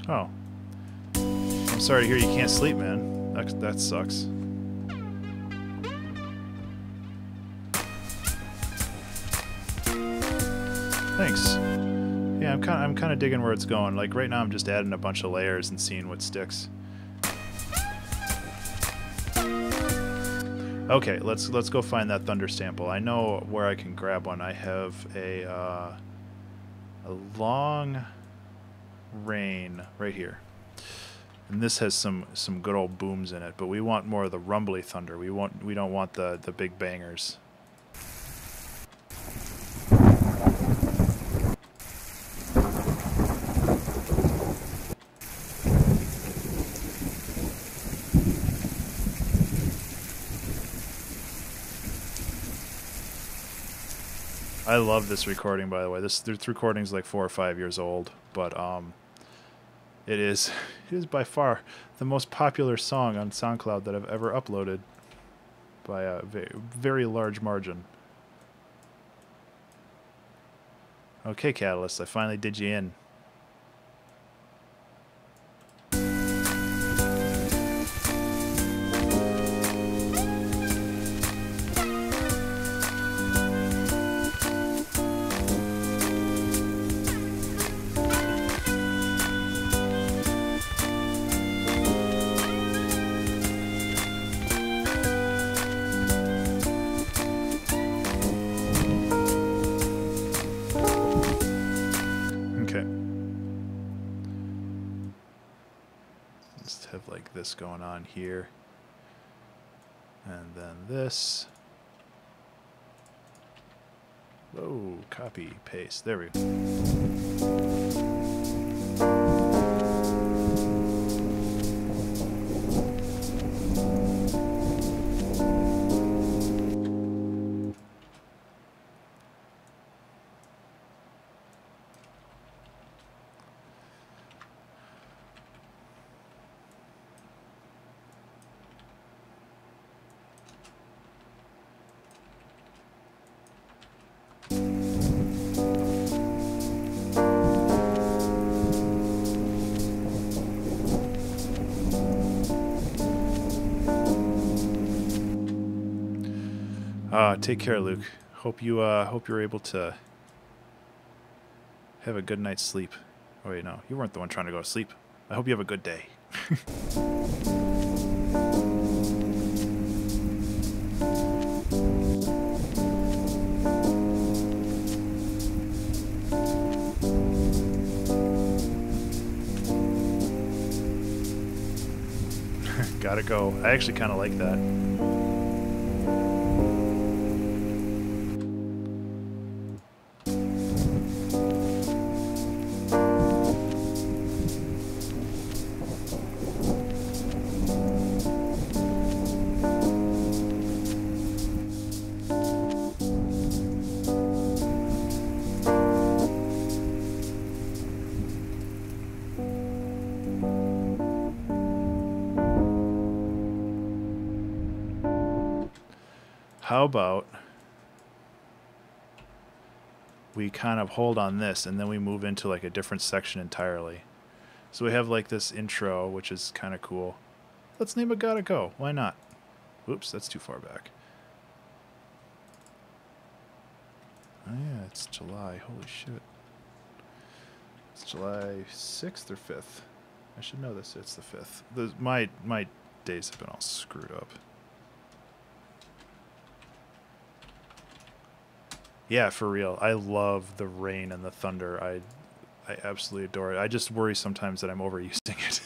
Oh. I'm sorry to hear you can't sleep, man. That sucks. Thanks. Yeah, I'm kind of digging where it's going. Like right now I'm just adding a bunch of layers and seeing what sticks. Okay, let's go find that Thunder sample. I know where I can grab one. I have a long rain right here, and this has some good old booms in it, but we want more of the rumbly thunder. We don't want the big bangers. I love this recording, by the way. This recording's like 4 or 5 years old, but it is by far the most popular song on SoundCloud that I've ever uploaded by a very large margin. Okay, Catalyst, I finally did you in. This going on here, and then this. Whoa, copy, paste. There we go. Take care, Luke. Hope you're able to have a good night's sleep. Oh wait, no, you weren't the one trying to go to sleep. I hope you have a good day. Gotta go. I actually kind of like that. How about we kind of hold on this and then we move into like a different section entirely. So we have like this intro, which is kind of cool. Let's name it Gotta Go. Why not? Oops, that's too far back. Oh yeah, it's July. Holy shit. It's July 6th or 5th. I should know this. It's the 5th. My days have been all screwed up. Yeah, for real. I love the rain and the thunder. I absolutely adore it. I just worry sometimes that I'm overusing it.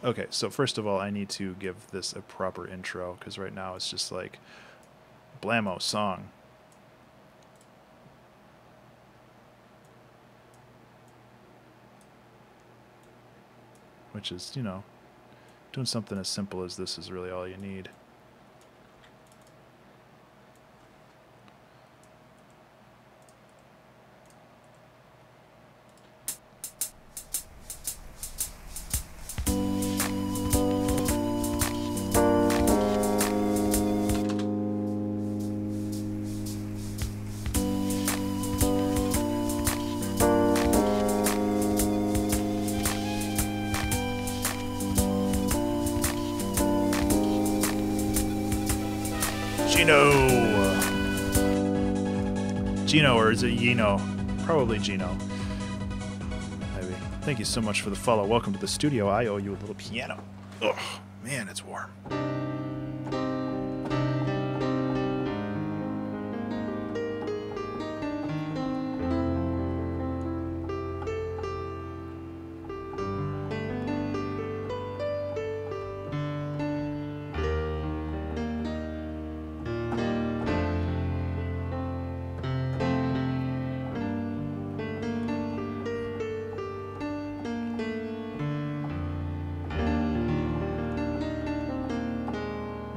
Okay, so first of all, I need to give this a proper intro, because right now it's just like blammo song. Which is, you know, doing something as simple as this is really all you need. Gino, or is it Yino? Probably Gino. Maybe. Thank you so much for the follow. Welcome to the studio. I owe you a little piano. Ugh, man, it's warm.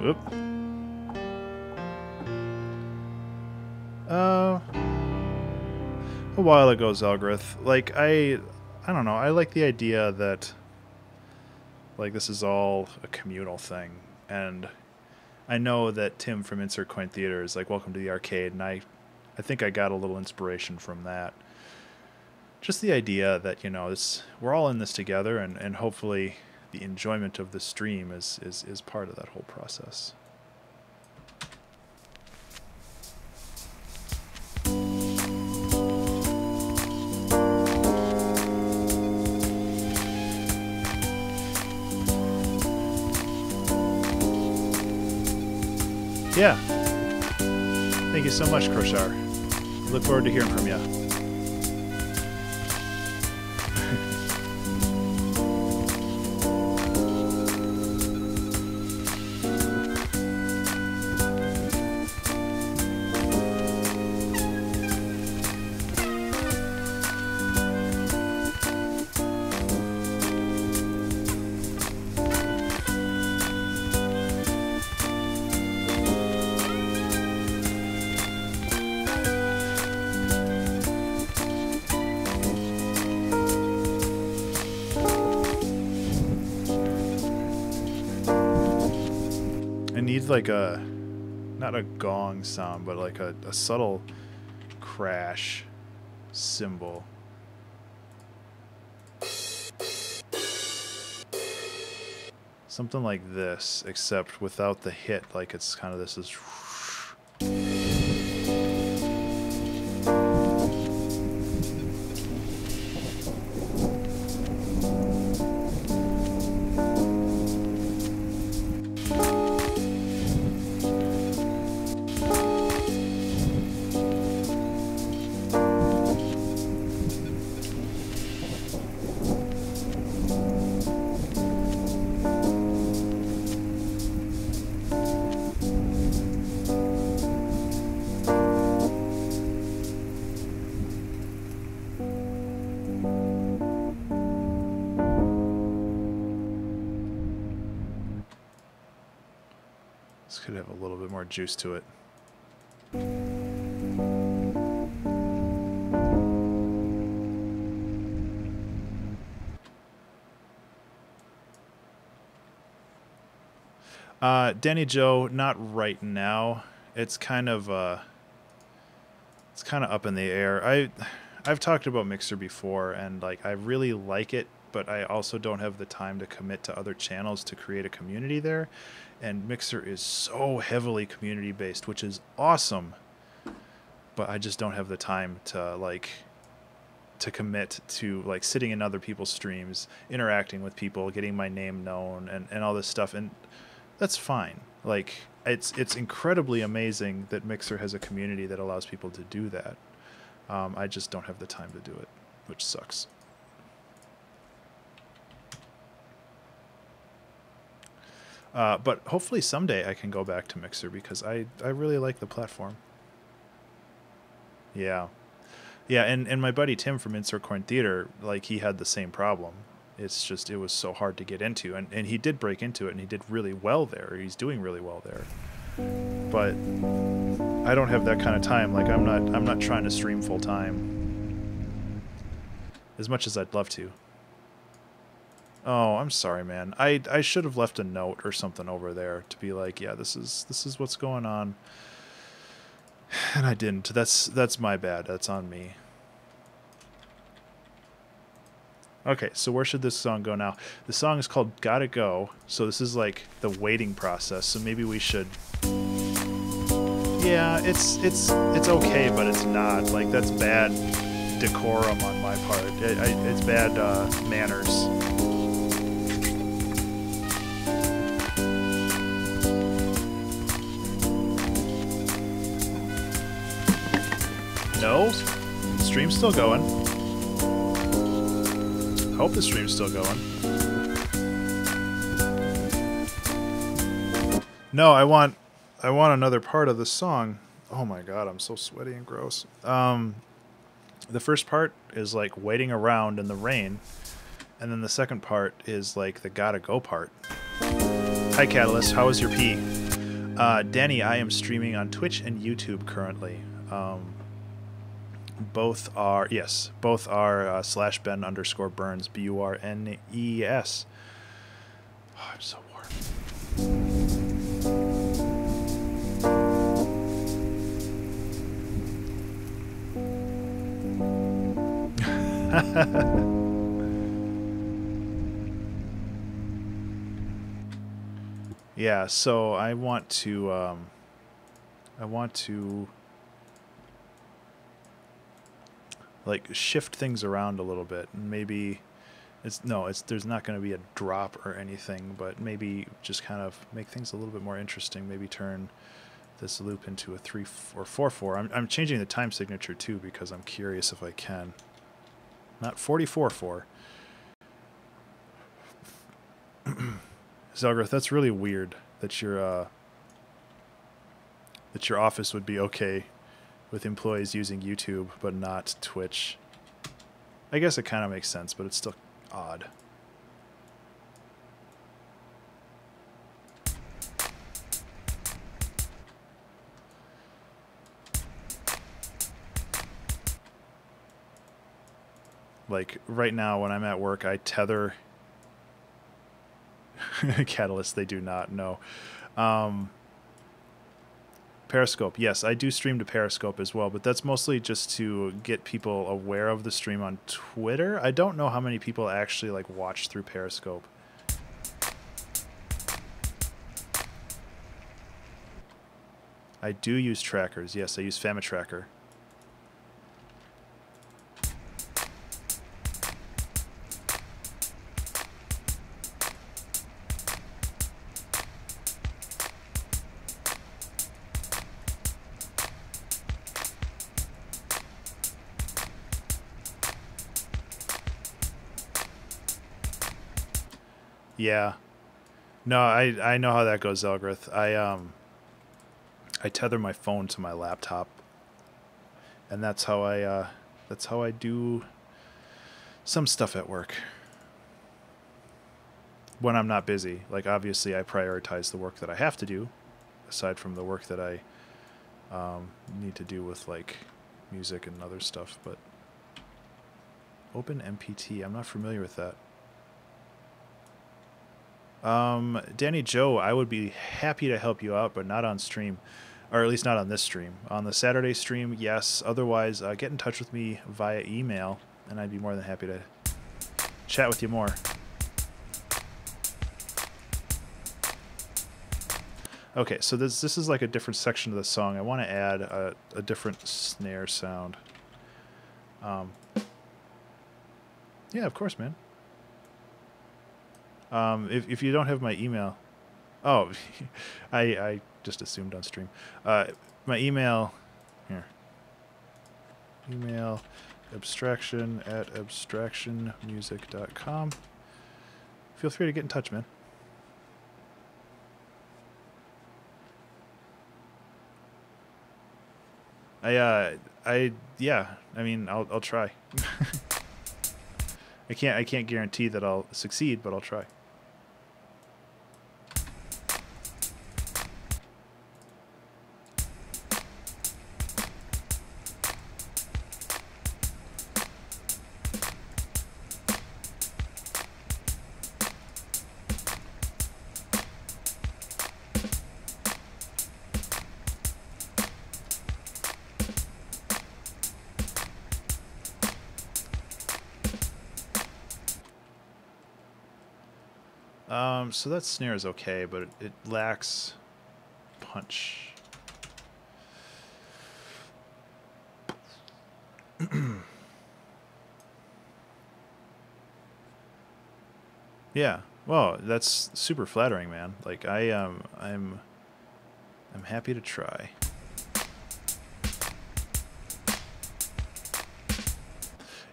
Oop. A while ago, Zelgrith. Like, I don't know. I like the idea that, like, this is all a communal thing. And I know that Tim from Insert Coin Theater is like, welcome to the arcade. And I think I got a little inspiration from that. Just the idea that, you know, we're all in this together, and hopefully the enjoyment of the stream is part of that whole process. Yeah. Thank you so much, Kroshar. Look forward to hearing from you. Like not a gong sound, but like a subtle crash cymbal. Something like this, except without the hit. Like it's kind of this is. This could have a little bit more juice to it. Danny Joe, not right now. It's kind of up in the air. I've talked about Mixer before, and like I really like it, but I also don't have the time to commit to other channels to create a community there. And Mixer is so heavily community based, which is awesome. But I just don't have the time to commit to like sitting in other people's streams, interacting with people, getting my name known, and all this stuff. And that's fine. Like it's incredibly amazing that Mixer has a community that allows people to do that. I just don't have the time to do it, which sucks. But hopefully someday I can go back to Mixer because I really like the platform. Yeah. Yeah, and my buddy Tim from Insert Coin Theater, like he had the same problem. It's just it was so hard to get into, and he did break into it and he did really well there. He's doing really well there. But I don't have that kind of time. Like I'm not trying to stream full time as much as I'd love to. Oh, I'm sorry, man. I should have left a note or something over there to be like, yeah, this is what's going on. And I didn't. That's my bad. That's on me. Okay, so where should this song go now? The song is called Gotta Go. So this is like the waiting process. So maybe we should. Yeah, it's okay, but it's not. Like that's bad decorum on my part. It's bad manners. No, stream's still going. Hope the stream's still going. No, I want another part of the song. Oh my god, I'm so sweaty and gross. The first part is like waiting around in the rain, and then the second part is like the gotta go part. Hi Catalyst, how is your pee? Danny, I am streaming on Twitch and YouTube currently. Both are /Ben_Burns BURNES. Oh, I'm so warm. Yeah, so I want to like shift things around a little bit, and maybe there's not going to be a drop or anything, but maybe just kind of make things a little bit more interesting. Maybe turn this loop into a 3 or 4/4. I'm changing the time signature too because I'm curious if I can. Not 44/4. Zelgroth, that's really weird that your office would be okay with employees using YouTube but not Twitch. I guess it kind of makes sense, but it's still odd. Like right now when I'm at work, I tether Catalyst, they do not know. Periscope, yes, I do stream to Periscope as well, but that's mostly just to get people aware of the stream on Twitter. I don't know how many people actually like watch through Periscope. I do use trackers. Yes, I use FamiTracker. Yeah. No, I know how that goes, Elgrith. I tether my phone to my laptop, and that's how I do some stuff at work when I'm not busy. Like, obviously I prioritize the work that I have to do aside from the work that I need to do with like music and other stuff. But OpenMPT, I'm not familiar with that. Danny Joe, I would be happy to help you out, but not on stream, or at least not on this stream. On the Saturday stream, yes. Otherwise, get in touch with me via email, and I'd be more than happy to chat with you more. Okay, so this is like a different section of the song. I want to add a different snare sound. Yeah, of course, man. If you don't have my email, oh, I just assumed on stream. My email here. Email abstraction@abstractionmusic.com. Feel free to get in touch, man. Yeah. I mean, I'll try. I can't guarantee that I'll succeed, but I'll try. So that snare is okay, but it lacks punch. Yeah. Well, that's super flattering, man. Like I'm happy to try.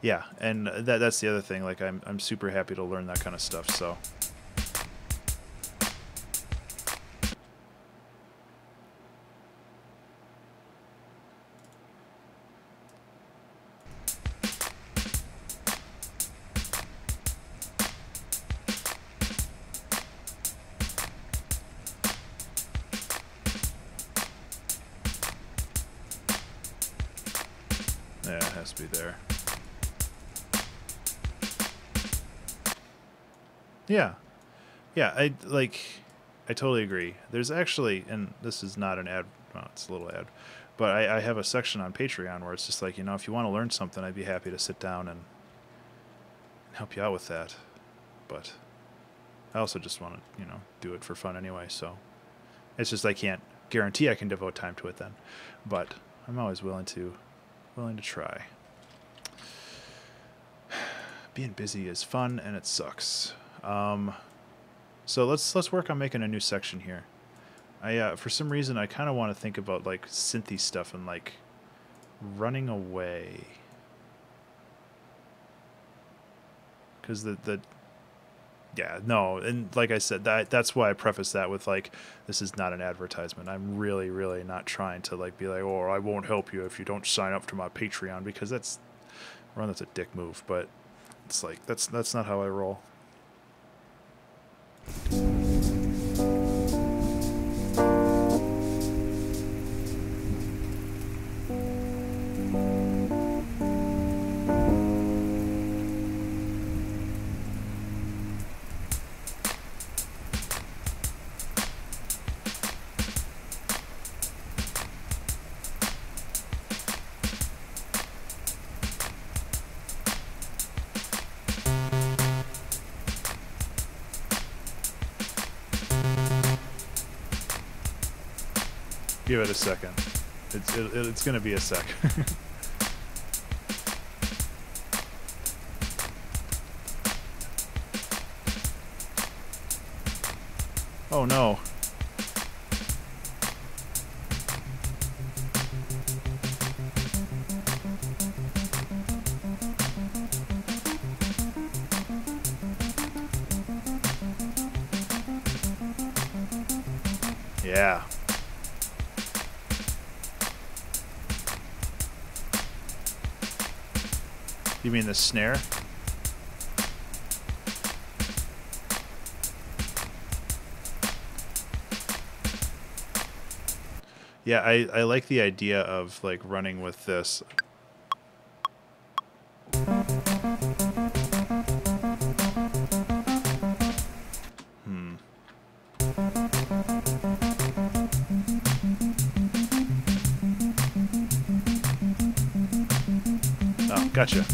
Yeah, and that's the other thing. Like I'm super happy to learn that kind of stuff, so yeah, it has to be there. Yeah. Yeah, I totally agree. There's actually, and this is not an ad, well, it's a little ad, but I have a section on Patreon where it's just like, if you want to learn something, I'd be happy to sit down and help you out with that. But I also just want to, do it for fun anyway, so it's just I can't guarantee I can devote time to it then. But I'm always willing to try. Being busy is fun and it sucks. So let's work on making a new section here. For some reason I kind of want to think about like synthy stuff and like running away, because yeah, no, and like I said, that's why I preface that with like, this is not an advertisement. I'm really not trying to like be like, oh, I won't help you if you don't sign up to my Patreon, because that's a dick move. But it's like that's not how I roll. Give it a second. It's gonna be a sec. Oh no. Yeah. You mean the snare? Yeah, I like the idea of like running with this. Oh, gotcha.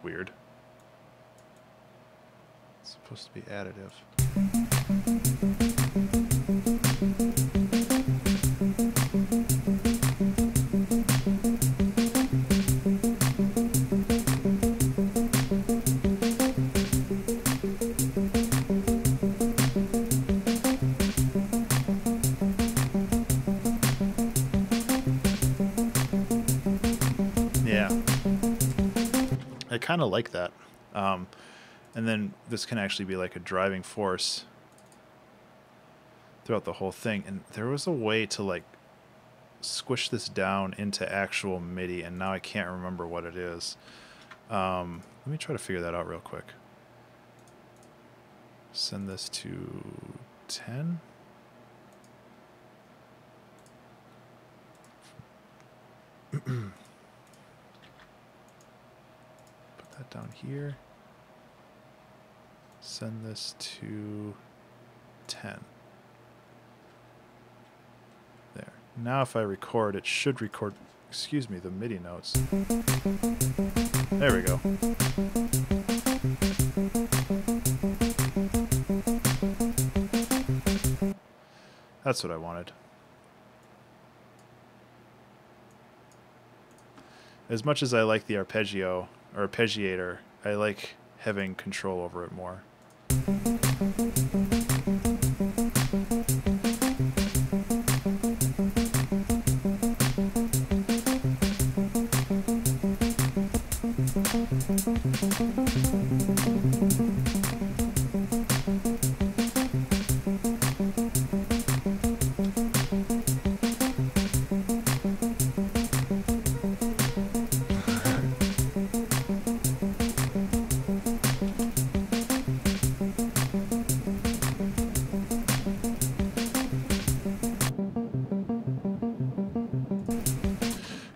Weird. It's supposed to be additive. Yeah. I kind of like that. And then this can actually be like a driving force throughout the whole thing. And there was a way to like squish this down into actual MIDI, and now I can't remember what it is. Let me try to figure that out real quick. Send this to 10. Put that down here. Send this to 10. There. Now if I record, it should record, excuse me, the MIDI notes. There we go. That's what I wanted. As much as I like the arpeggio, or arpeggiator, I like having control over it more.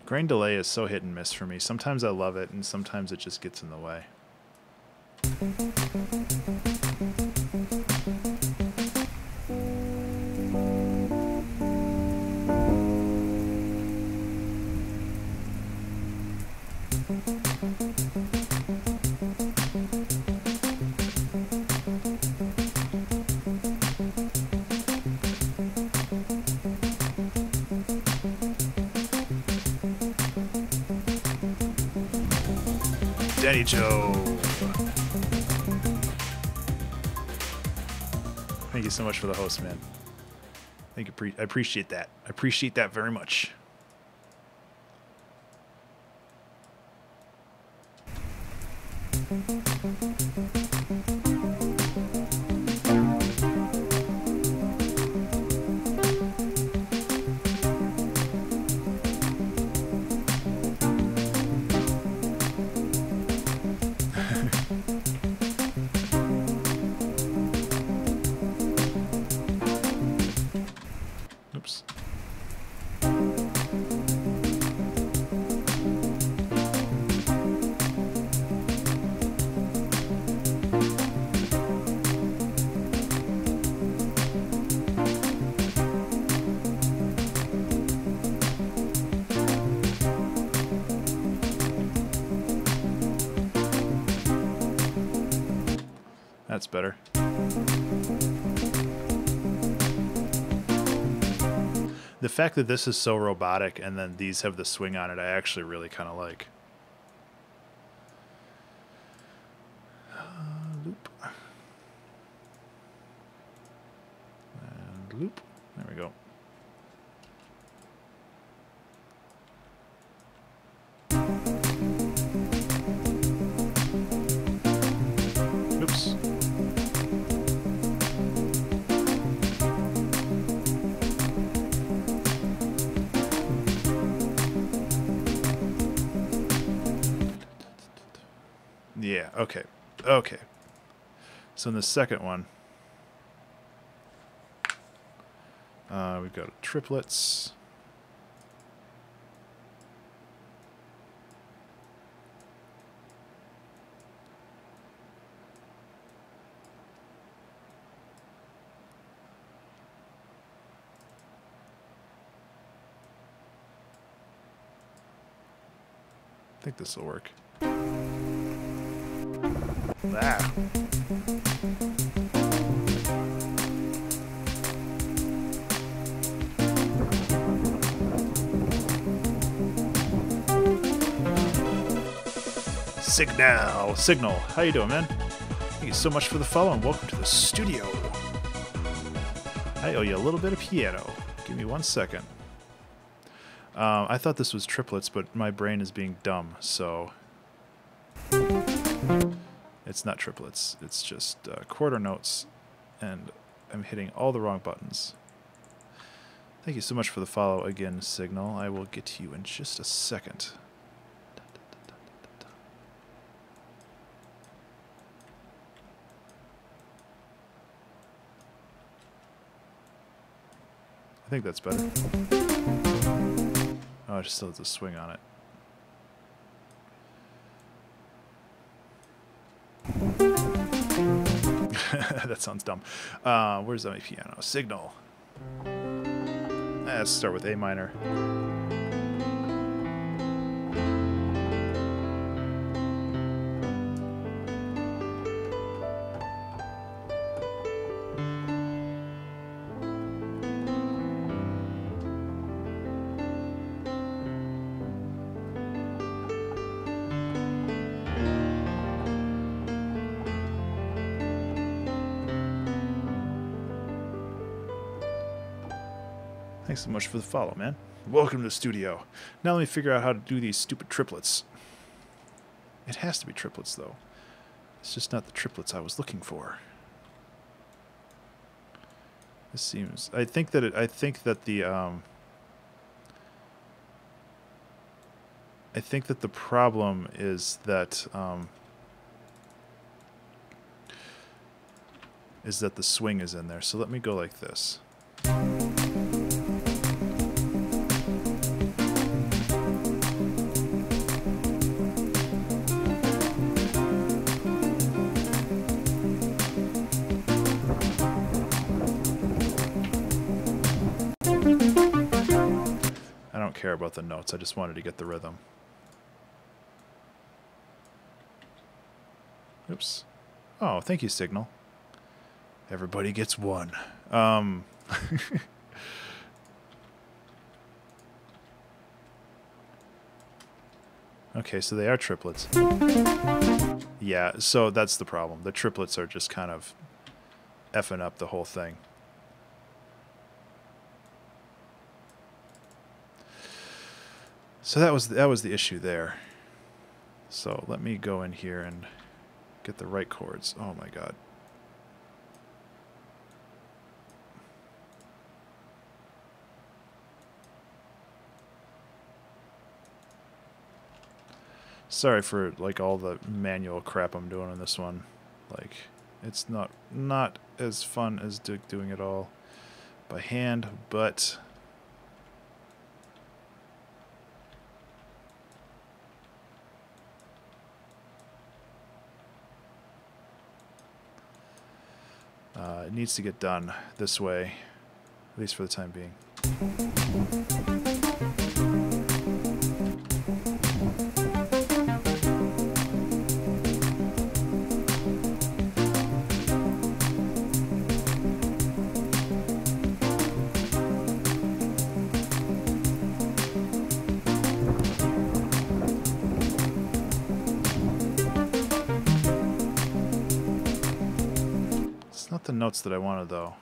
Grain delay is so hit and miss for me. Sometimes I love it, and sometimes it just gets in the way. Danny Joe. Thank you so much for the host, man. Thank you. I appreciate that. I appreciate that very much. That's better. The fact that this is so robotic and then these have the swing on it, I actually really kind of like. Loop. And loop. There we go. Oops. Yeah, okay. Okay. So in the second one, we've got triplets. I think this will work. Ah. Signal. How you doing, man? Thank you so much for the follow and welcome to the studio. I owe you a little bit of piano. Give me 1 second. I thought this was triplets, but my brain is being dumb, so it's not triplets. It's just quarter notes, and I'm hitting all the wrong buttons. Thank you so much for the follow again, Signal. I will get to you in just a second. I think that's better. Oh, it still has a swing on it. That sounds dumb. Where's my piano? Signal. Let's start with A minor. Thanks so much for the follow, man. Welcome to the studio. Now let me figure out how to do these stupid triplets. It has to be triplets, though. It's just not the triplets I was looking for. This seems... I think that the... I think that the problem is that... is that the swing is in there. So let me go like this. Care about the notes. I just wanted to get the rhythm. Oops. Oh, thank you, Signal. Everybody gets one. Okay, so they are triplets. Yeah, so that's the problem. The triplets are just kind of effing up the whole thing. So that was the issue there. So let me go in here and get the right chords. Oh my god. Sorry for like all the manual crap I'm doing on this one. Like it's not as fun as doing it all by hand, but it needs to get done this way, at least for the time being. not the notes that I wanted, though.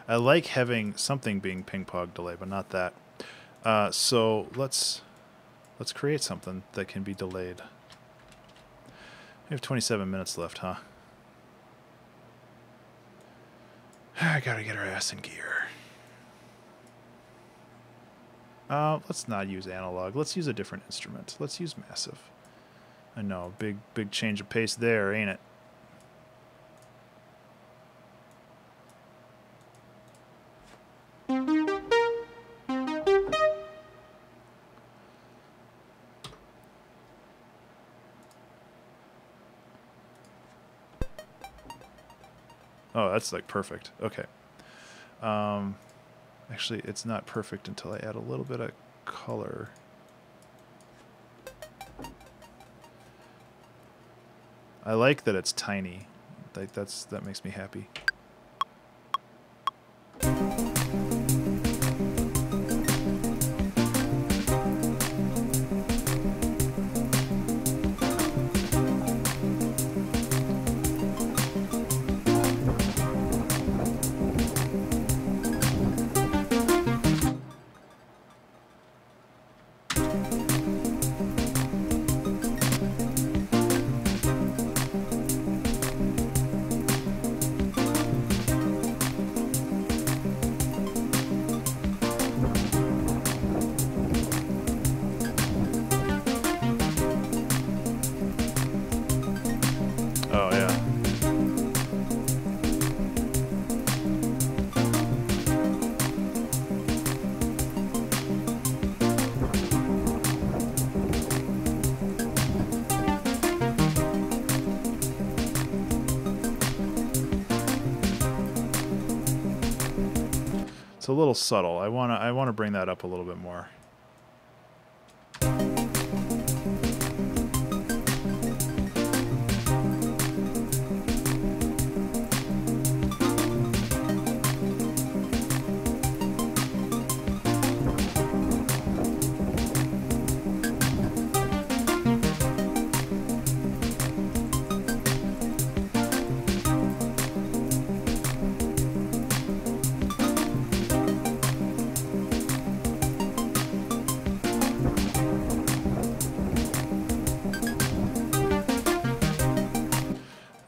I like having something being ping-pong delay, but not that. So let's create something that can be delayed. We have 27 minutes left, huh? I gotta get our ass in gear. Let's not use analog. Let's use a different instrument. Let's use massive. I know, big change of pace there, ain't it? Oh, that's like perfect. Okay. Actually, it's not perfect until I add a little bit of color. I like that it's tiny. Like that makes me happy. It's a little subtle. I wanna bring that up a little bit more.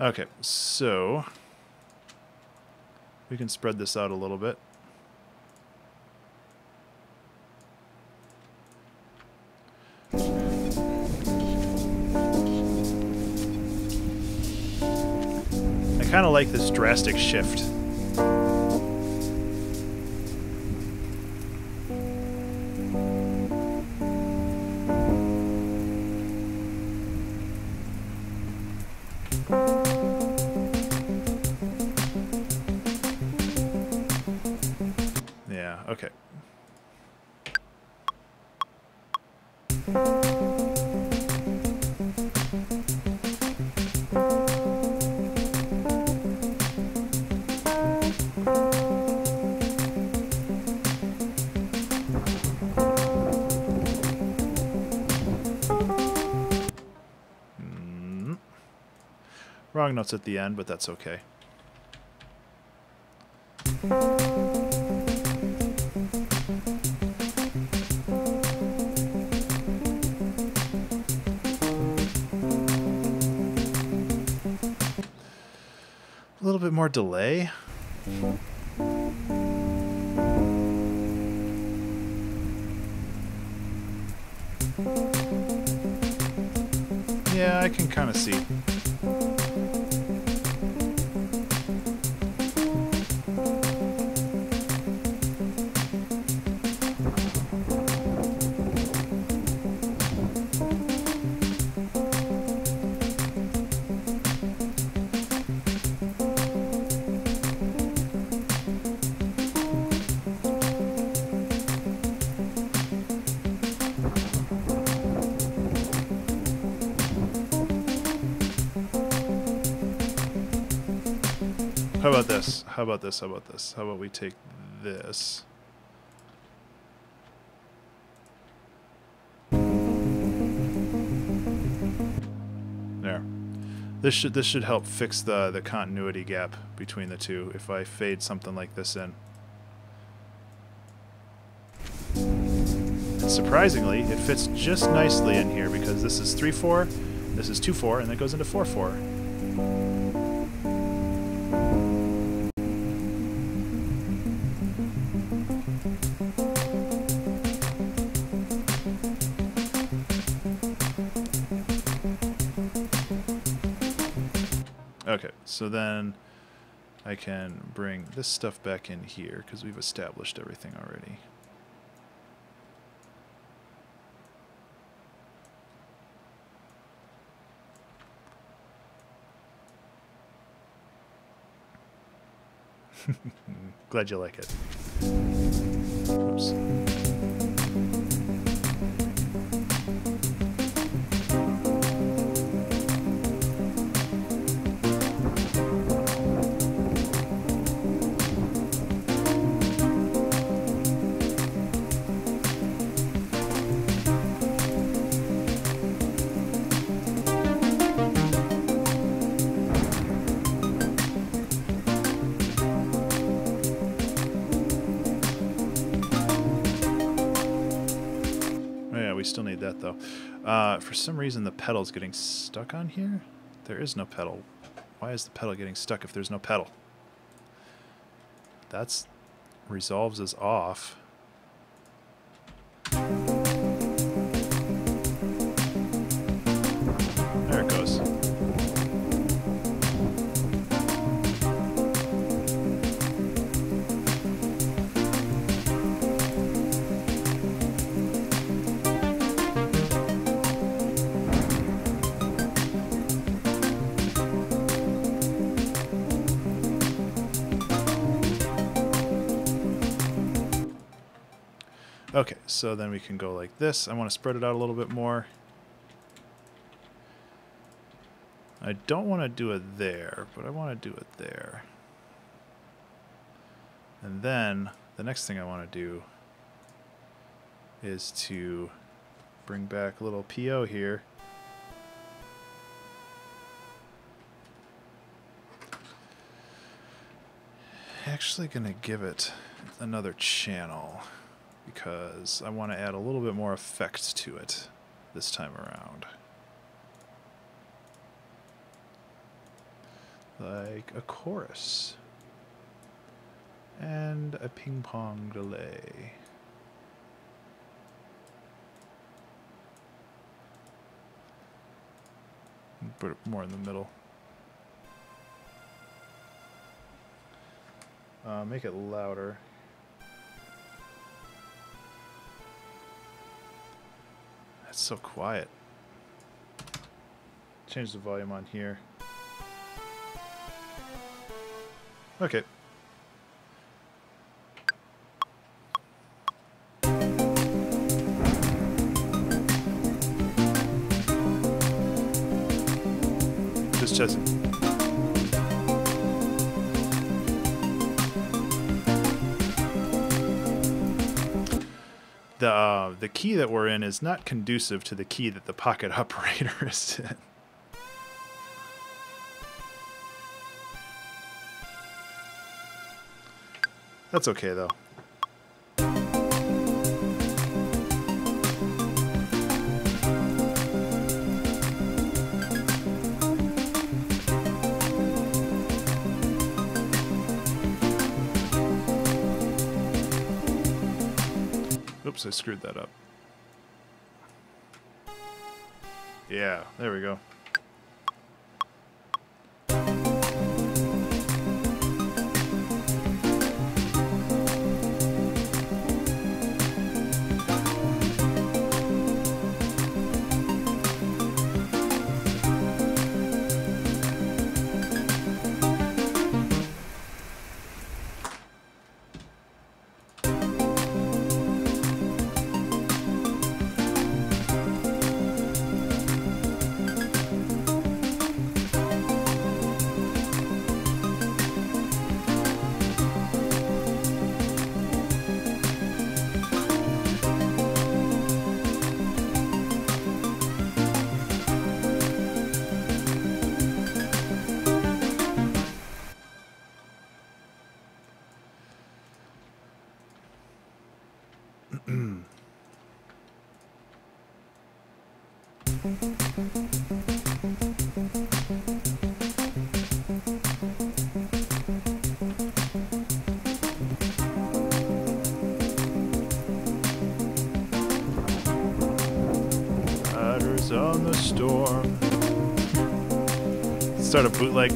Okay, so we can spread this out a little bit. I kind of like this drastic shift. Yeah, okay. Wrong notes at the end, but that's okay. A little bit more delay. Yeah, I can kind of see. How about this? How about this? How about this? How about we take this? There. This should help fix the continuity gap between the two if I fade something like this in. And surprisingly, it fits just nicely in here because this is 3/4, this is 2/4, and that goes into 4/4. Okay, so then I can bring this stuff back in here because we've established everything already. Glad you like it. Oops. We still need that though. For some reason the pedal's getting stuck on here. There is no pedal. Why is the pedal getting stuck if there's no pedal? That's resolves as off. There it goes. Okay, so then we can go like this. I want to spread it out a little bit more. I don't want to do it there, but I want to do it there. And then the next thing I want to do is to bring back a little PO here. Actually going to give it another channel, because I want to add a little bit more effect to it this time around. Like a chorus. And a ping pong delay. Put it more in the middle. Make it louder. It's so quiet. Change the volume on here. Okay. Just checking. The key that we're in is not conducive to the key that the pocket operator is in. That's okay though. Oops, I screwed that up. Yeah, there we go. Riders on the storm. Start a bootleg.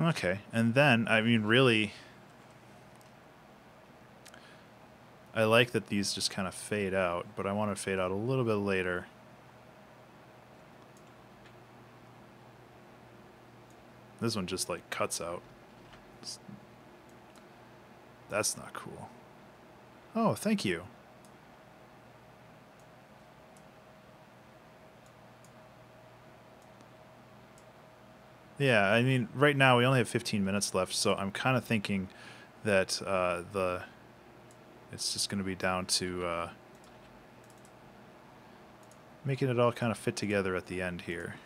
Okay, and then, I mean, really, I like that these just kind of fade out, but I want to fade out a little bit later. This one just, like, cuts out. That's not cool. Oh, thank you. Yeah, I mean, right now we only have 15 minutes left, so I'm kind of thinking that it's just going to be down to making it all kind of fit together at the end here.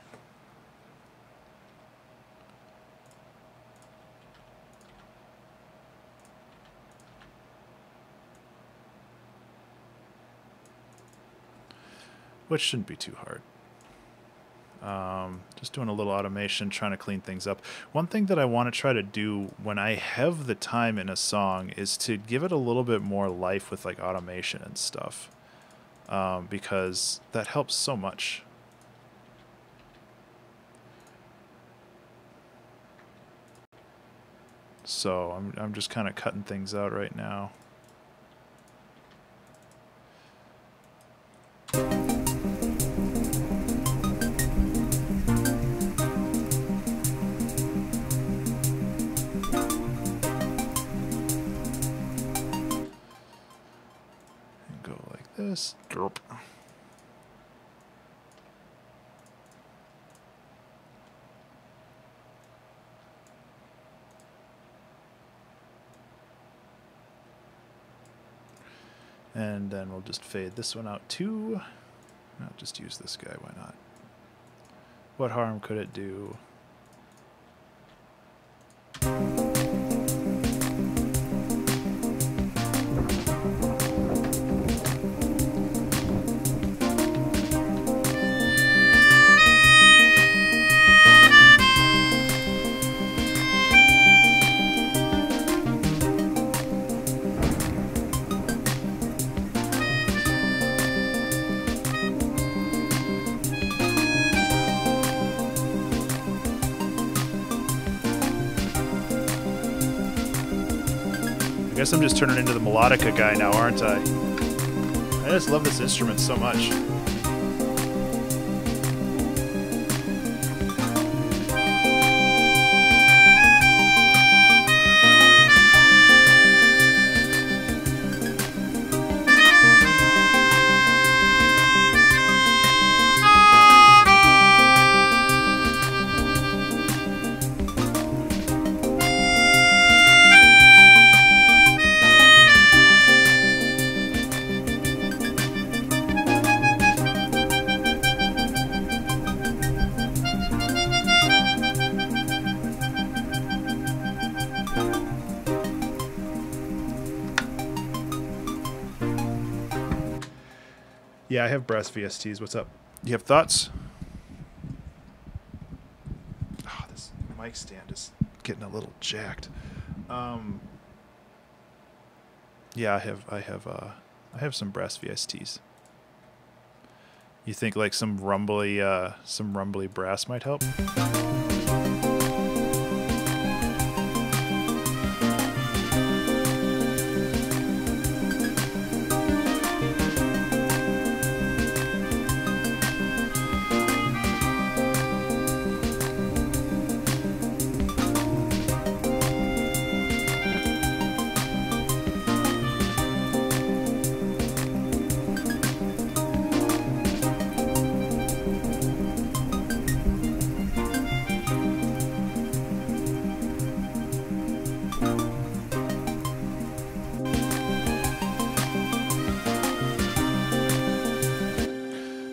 Which shouldn't be too hard. Just doing a little automation, trying to clean things up. One thing that I want to try to do when I have the time in a song is to give it a little bit more life with like automation and stuff, because that helps so much. So I'm just kind of cutting things out right now. This drop. And then we'll just fade this one out too. I'll just use this guy, why not? What harm could it do? I guess I'm just turning into the melodica guy now, aren't I? I just love this instrument so much. Yeah, I have brass VSTs. What's up? You have thoughts? Oh, this mic stand is getting a little jacked. Yeah, I I have some brass VSTs. You think like some rumbly brass might help?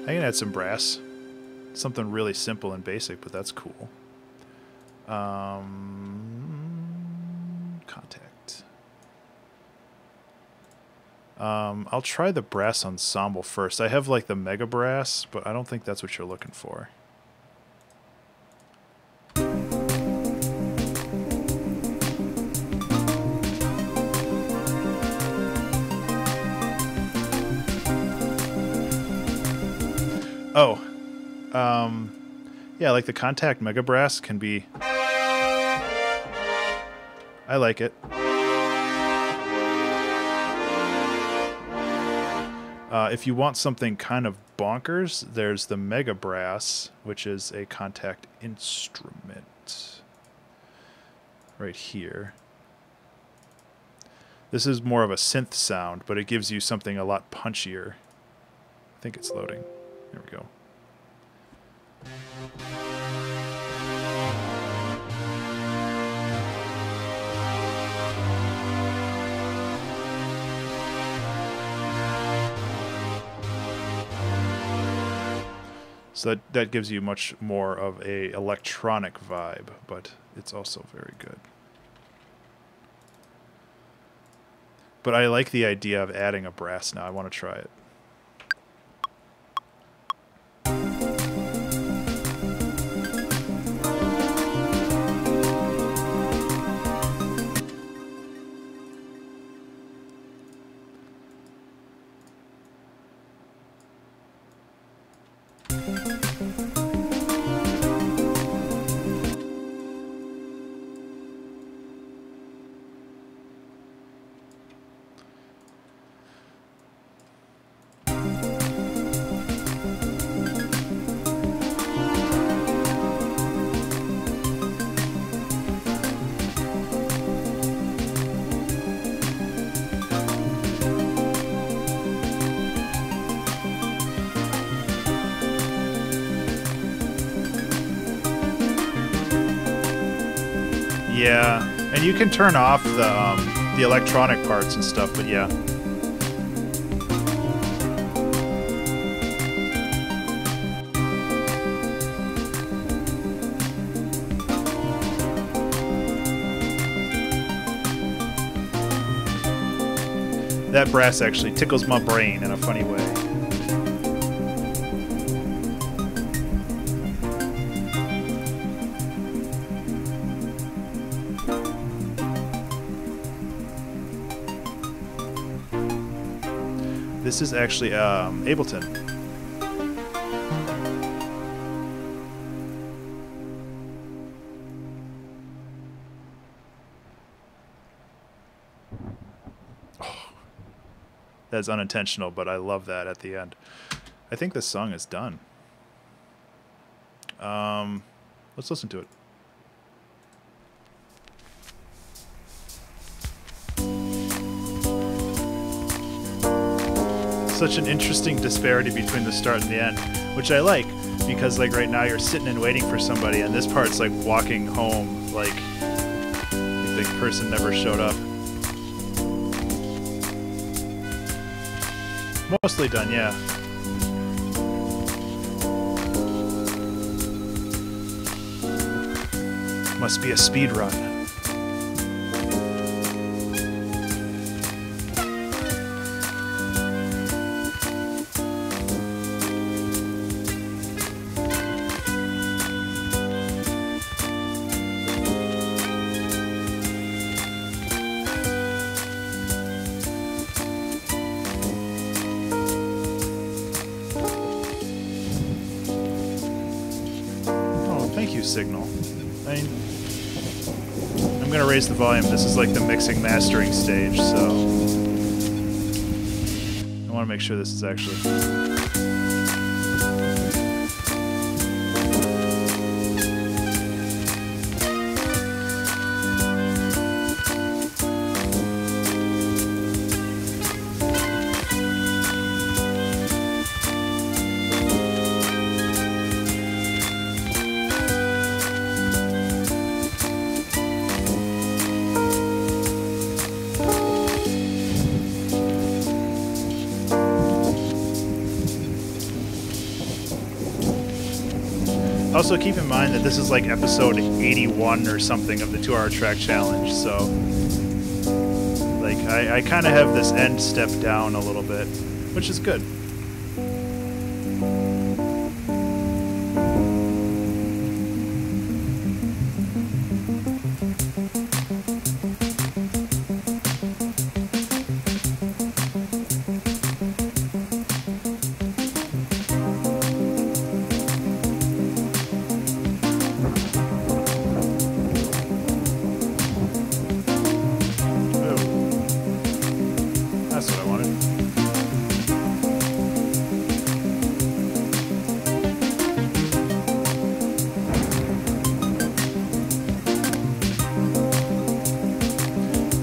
I can add some brass. Something really simple and basic, but that's cool. Contact. I'll try the brass ensemble first. I have like the mega brass, but I don't think that's what you're looking for. Oh, yeah, like the Contact Mega Brass can be, I like it. If you want something kind of bonkers, there's the Mega Brass, which is a Contact instrument right here. This is more of a synth sound, but it gives you something a lot punchier. I think it's loading. There we go. So that gives you much more of a electronic vibe, but it's also very good. But I like the idea of adding a brass now. I want to try it. Yeah, and you can turn off the electronic parts and stuff, but yeah. That brass actually tickles my brain in a funny way. This is actually Ableton. Oh, that's unintentional, but I love that at the end. I think this song is done. Let's listen to it. Such an interesting disparity between the start and the end, which I like, because like right now you're sitting and waiting for somebody, and this part's like walking home, like the person never showed up. Mostly done, yeah. Must be a speed run. signal. I mean, I'm going to raise the volume. This is like the mixing mastering stage, so I want to make sure this is actually... Also, keep in mind that this is like episode 81 or something of the 2-hour track challenge, so like I kind of have this end step down a little bit, which is good.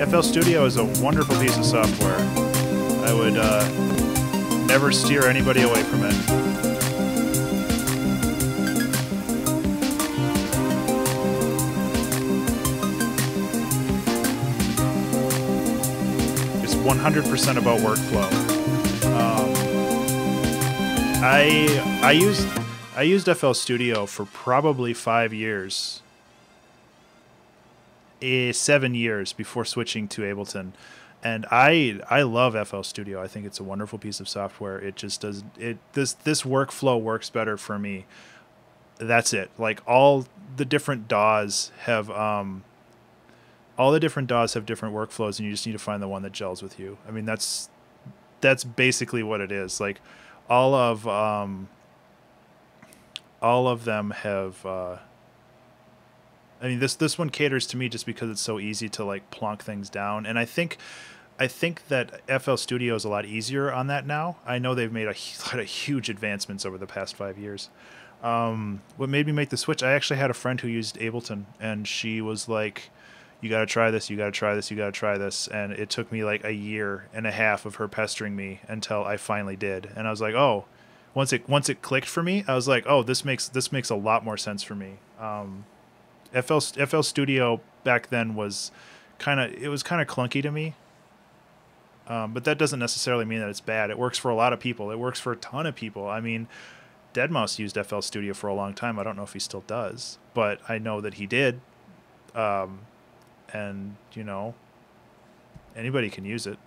FL Studio is a wonderful piece of software. I would never steer anybody away from it. It's 100% about workflow. I used FL Studio for probably 5 years. 7 years before switching to Ableton, and I love FL Studio. I think it's a wonderful piece of software. It just does it. This workflow works better for me. That's it. Like all the different DAWs have different workflows, and you just need to find the one that gels with you. I mean, that's basically what it is. Like all of them have. I mean, this one caters to me just because it's so easy to like plonk things down, and I think that FL Studio is a lot easier on that now. I know they've made a lot of huge advancements over the past 5 years. What made me make the switch? I actually had a friend who used Ableton, and she was like, "You got to try this. You got to try this. You got to try this." And it took me like a year and a half of her pestering me until I finally did, and I was like, "Oh." Once it clicked for me, I was like, "Oh, this makes a lot more sense for me." FL Studio back then was kind of clunky to me, but that doesn't necessarily mean that it's bad. It works for a lot of people. It works for a ton of people. I mean, Deadmau5 used FL Studio for a long time. I don't know if he still does, but I know that he did. And you know, anybody can use it.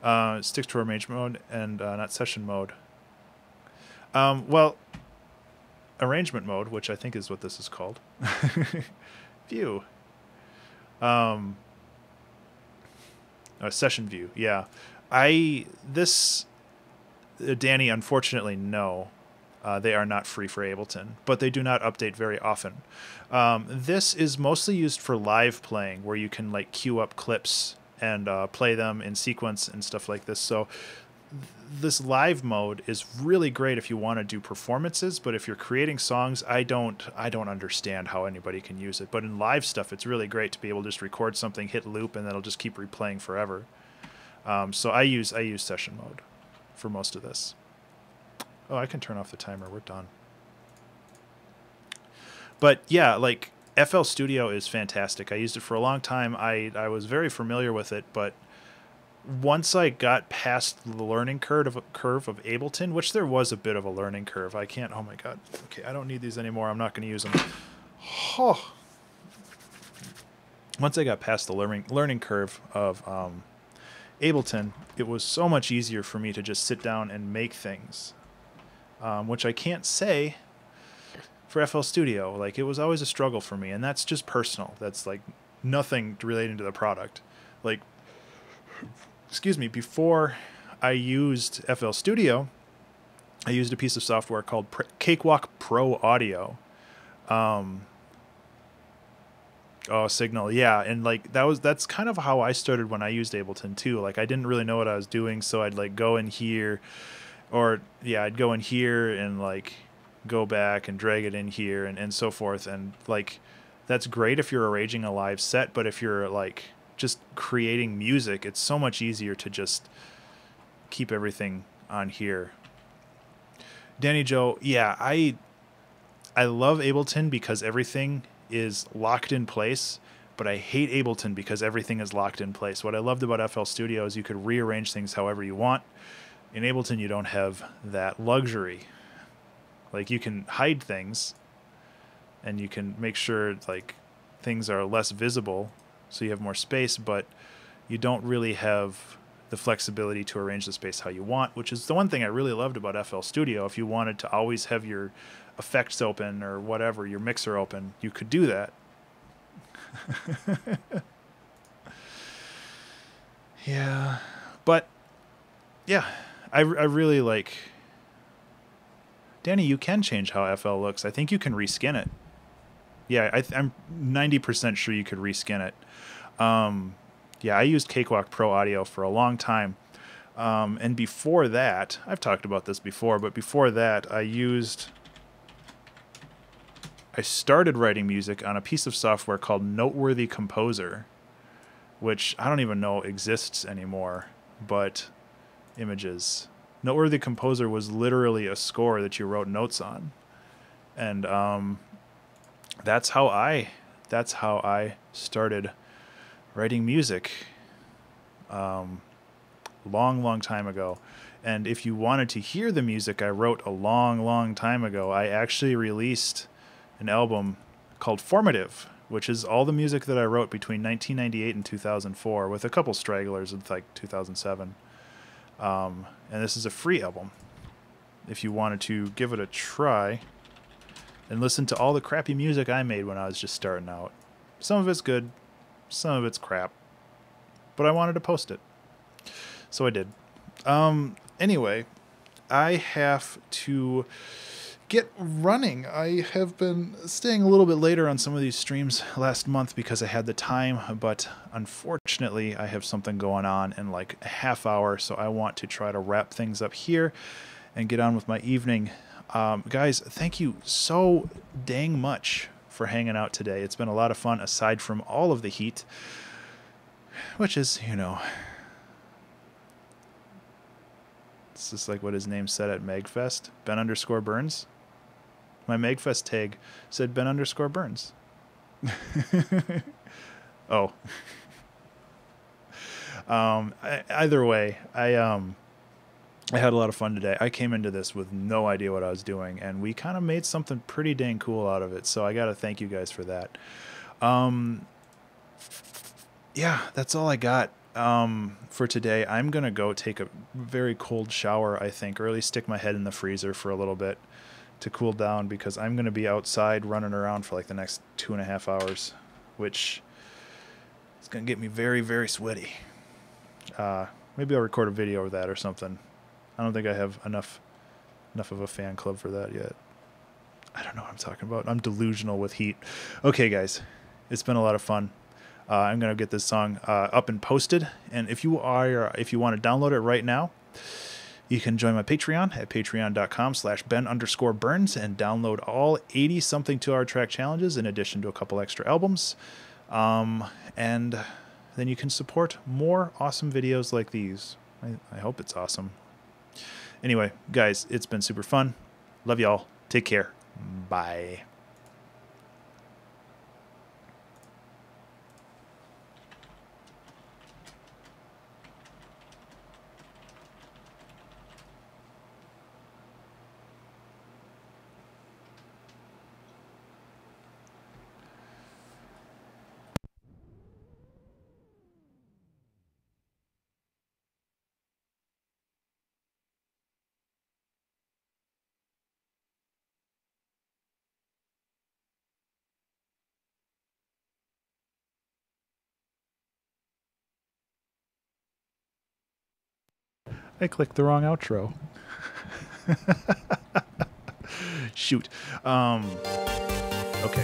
It sticks to arrangement mode and not session mode. Well, arrangement mode, which I think is what this is called. View. Session view. Yeah. Danny, unfortunately, no. They are not free for Ableton, but they do not update very often. This is mostly used for live playing, where you can like queue up clips and play them in sequence and stuff like this. So this live mode is really great if you want to do performances, but if you're creating songs, I don't understand how anybody can use it. But in live stuff, it's really great to be able to just record something, hit loop, and then it'll just keep replaying forever. So I use session mode for most of this. Oh, I can turn off the timer. We're done. But yeah, like FL Studio is fantastic. I used it for a long time. I was very familiar with it, but once I got past the learning curve of Ableton, which there was a bit of a learning curve. I can't, oh my God. Okay, I don't need these anymore. I'm not going to use them. Oh. Once I got past the learning curve of Ableton, it was so much easier for me to just sit down and make things, which I can't say for FL Studio. Like, it was always a struggle for me, and that's just personal. That's like nothing relating to the product. Like, excuse me, before I used FL Studio, I used a piece of software called Cakewalk Pro Audio. Um, oh, Signal, yeah, and like that's kind of how I started when I used Ableton too. Like I didn't really know what I was doing, so I'd like go in here, or yeah, I'd go in here and like go back and drag it in here and so forth, and like that's great if you're arranging a live set, but if you're like just creating music, it's so much easier to just keep everything on here. Danny Joe, yeah, I love Ableton because everything is locked in place, but I hate Ableton because everything is locked in place. What I loved about FL Studio is you could rearrange things however you want. In Ableton, you don't have that luxury. Like, you can hide things, and you can make sure like things are less visible, so you have more space, but you don't really have the flexibility to arrange the space how you want, which is the one thing I really loved about FL Studio. If you wanted to always have your effects open or whatever, your mixer open, you could do that. Yeah, but yeah, I really like. Danny, you can change how FL looks. I think you can reskin it. Yeah, I'm 90% sure you could reskin it. Yeah, I used Cakewalk Pro Audio for a long time. And before that, I've talked about this before, but before that, I started writing music on a piece of software called Noteworthy Composer, which I don't even know exists anymore, but images. Noteworthy Composer was literally a score that you wrote notes on. And that's how I started writing music long time ago. And if you wanted to hear the music I wrote a long time ago, I actually released an album called Formative, which is all the music that I wrote between 1998 and 2004, with a couple stragglers in like 2007. And this is a free album if you wanted to give it a try and listen to all the crappy music I made when I was just starting out. Some of it's good, some of it's crap, but I wanted to post it, so I did. Anyway, I have to get running. I have been staying a little bit later on some of these streams last month because I had the time, but unfortunately I have something going on in like a half hour, so I want to try to wrap things up here and get on with my evening. Guys, thank you so dang much for hanging out today. It's been a lot of fun aside from all of the heat, which is, you know, it's just like what his name said at Magfest, Ben_Burns. My Magfest tag said Ben_Burns. Oh. Either way, I had a lot of fun today. I came into this with no idea what I was doing, and we kind of made something pretty dang cool out of it, so I got to thank you guys for that. Yeah, that's all I got for today. I'm going to go take a very cold shower, I think, or at least stick my head in the freezer for a little bit to cool down, because I'm going to be outside running around for like the next 2.5 hours, which is going to get me very sweaty. Maybe I'll record a video of that or something. I don't think I have enough of a fan club for that yet. I don't know what I'm talking about. I'm delusional with heat. Okay, guys, it's been a lot of fun. I'm gonna get this song up and posted, and if you want to download it right now, you can join my Patreon at patreon.com/Ben_Burns and download all 80-something 2-hour track challenges in addition to a couple extra albums. And then you can support more awesome videos like these. I hope it's awesome. Anyway, guys, it's been super fun. Love y'all. Take care. Bye. I clicked the wrong outro. Shoot. Okay.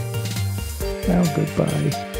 Now goodbye.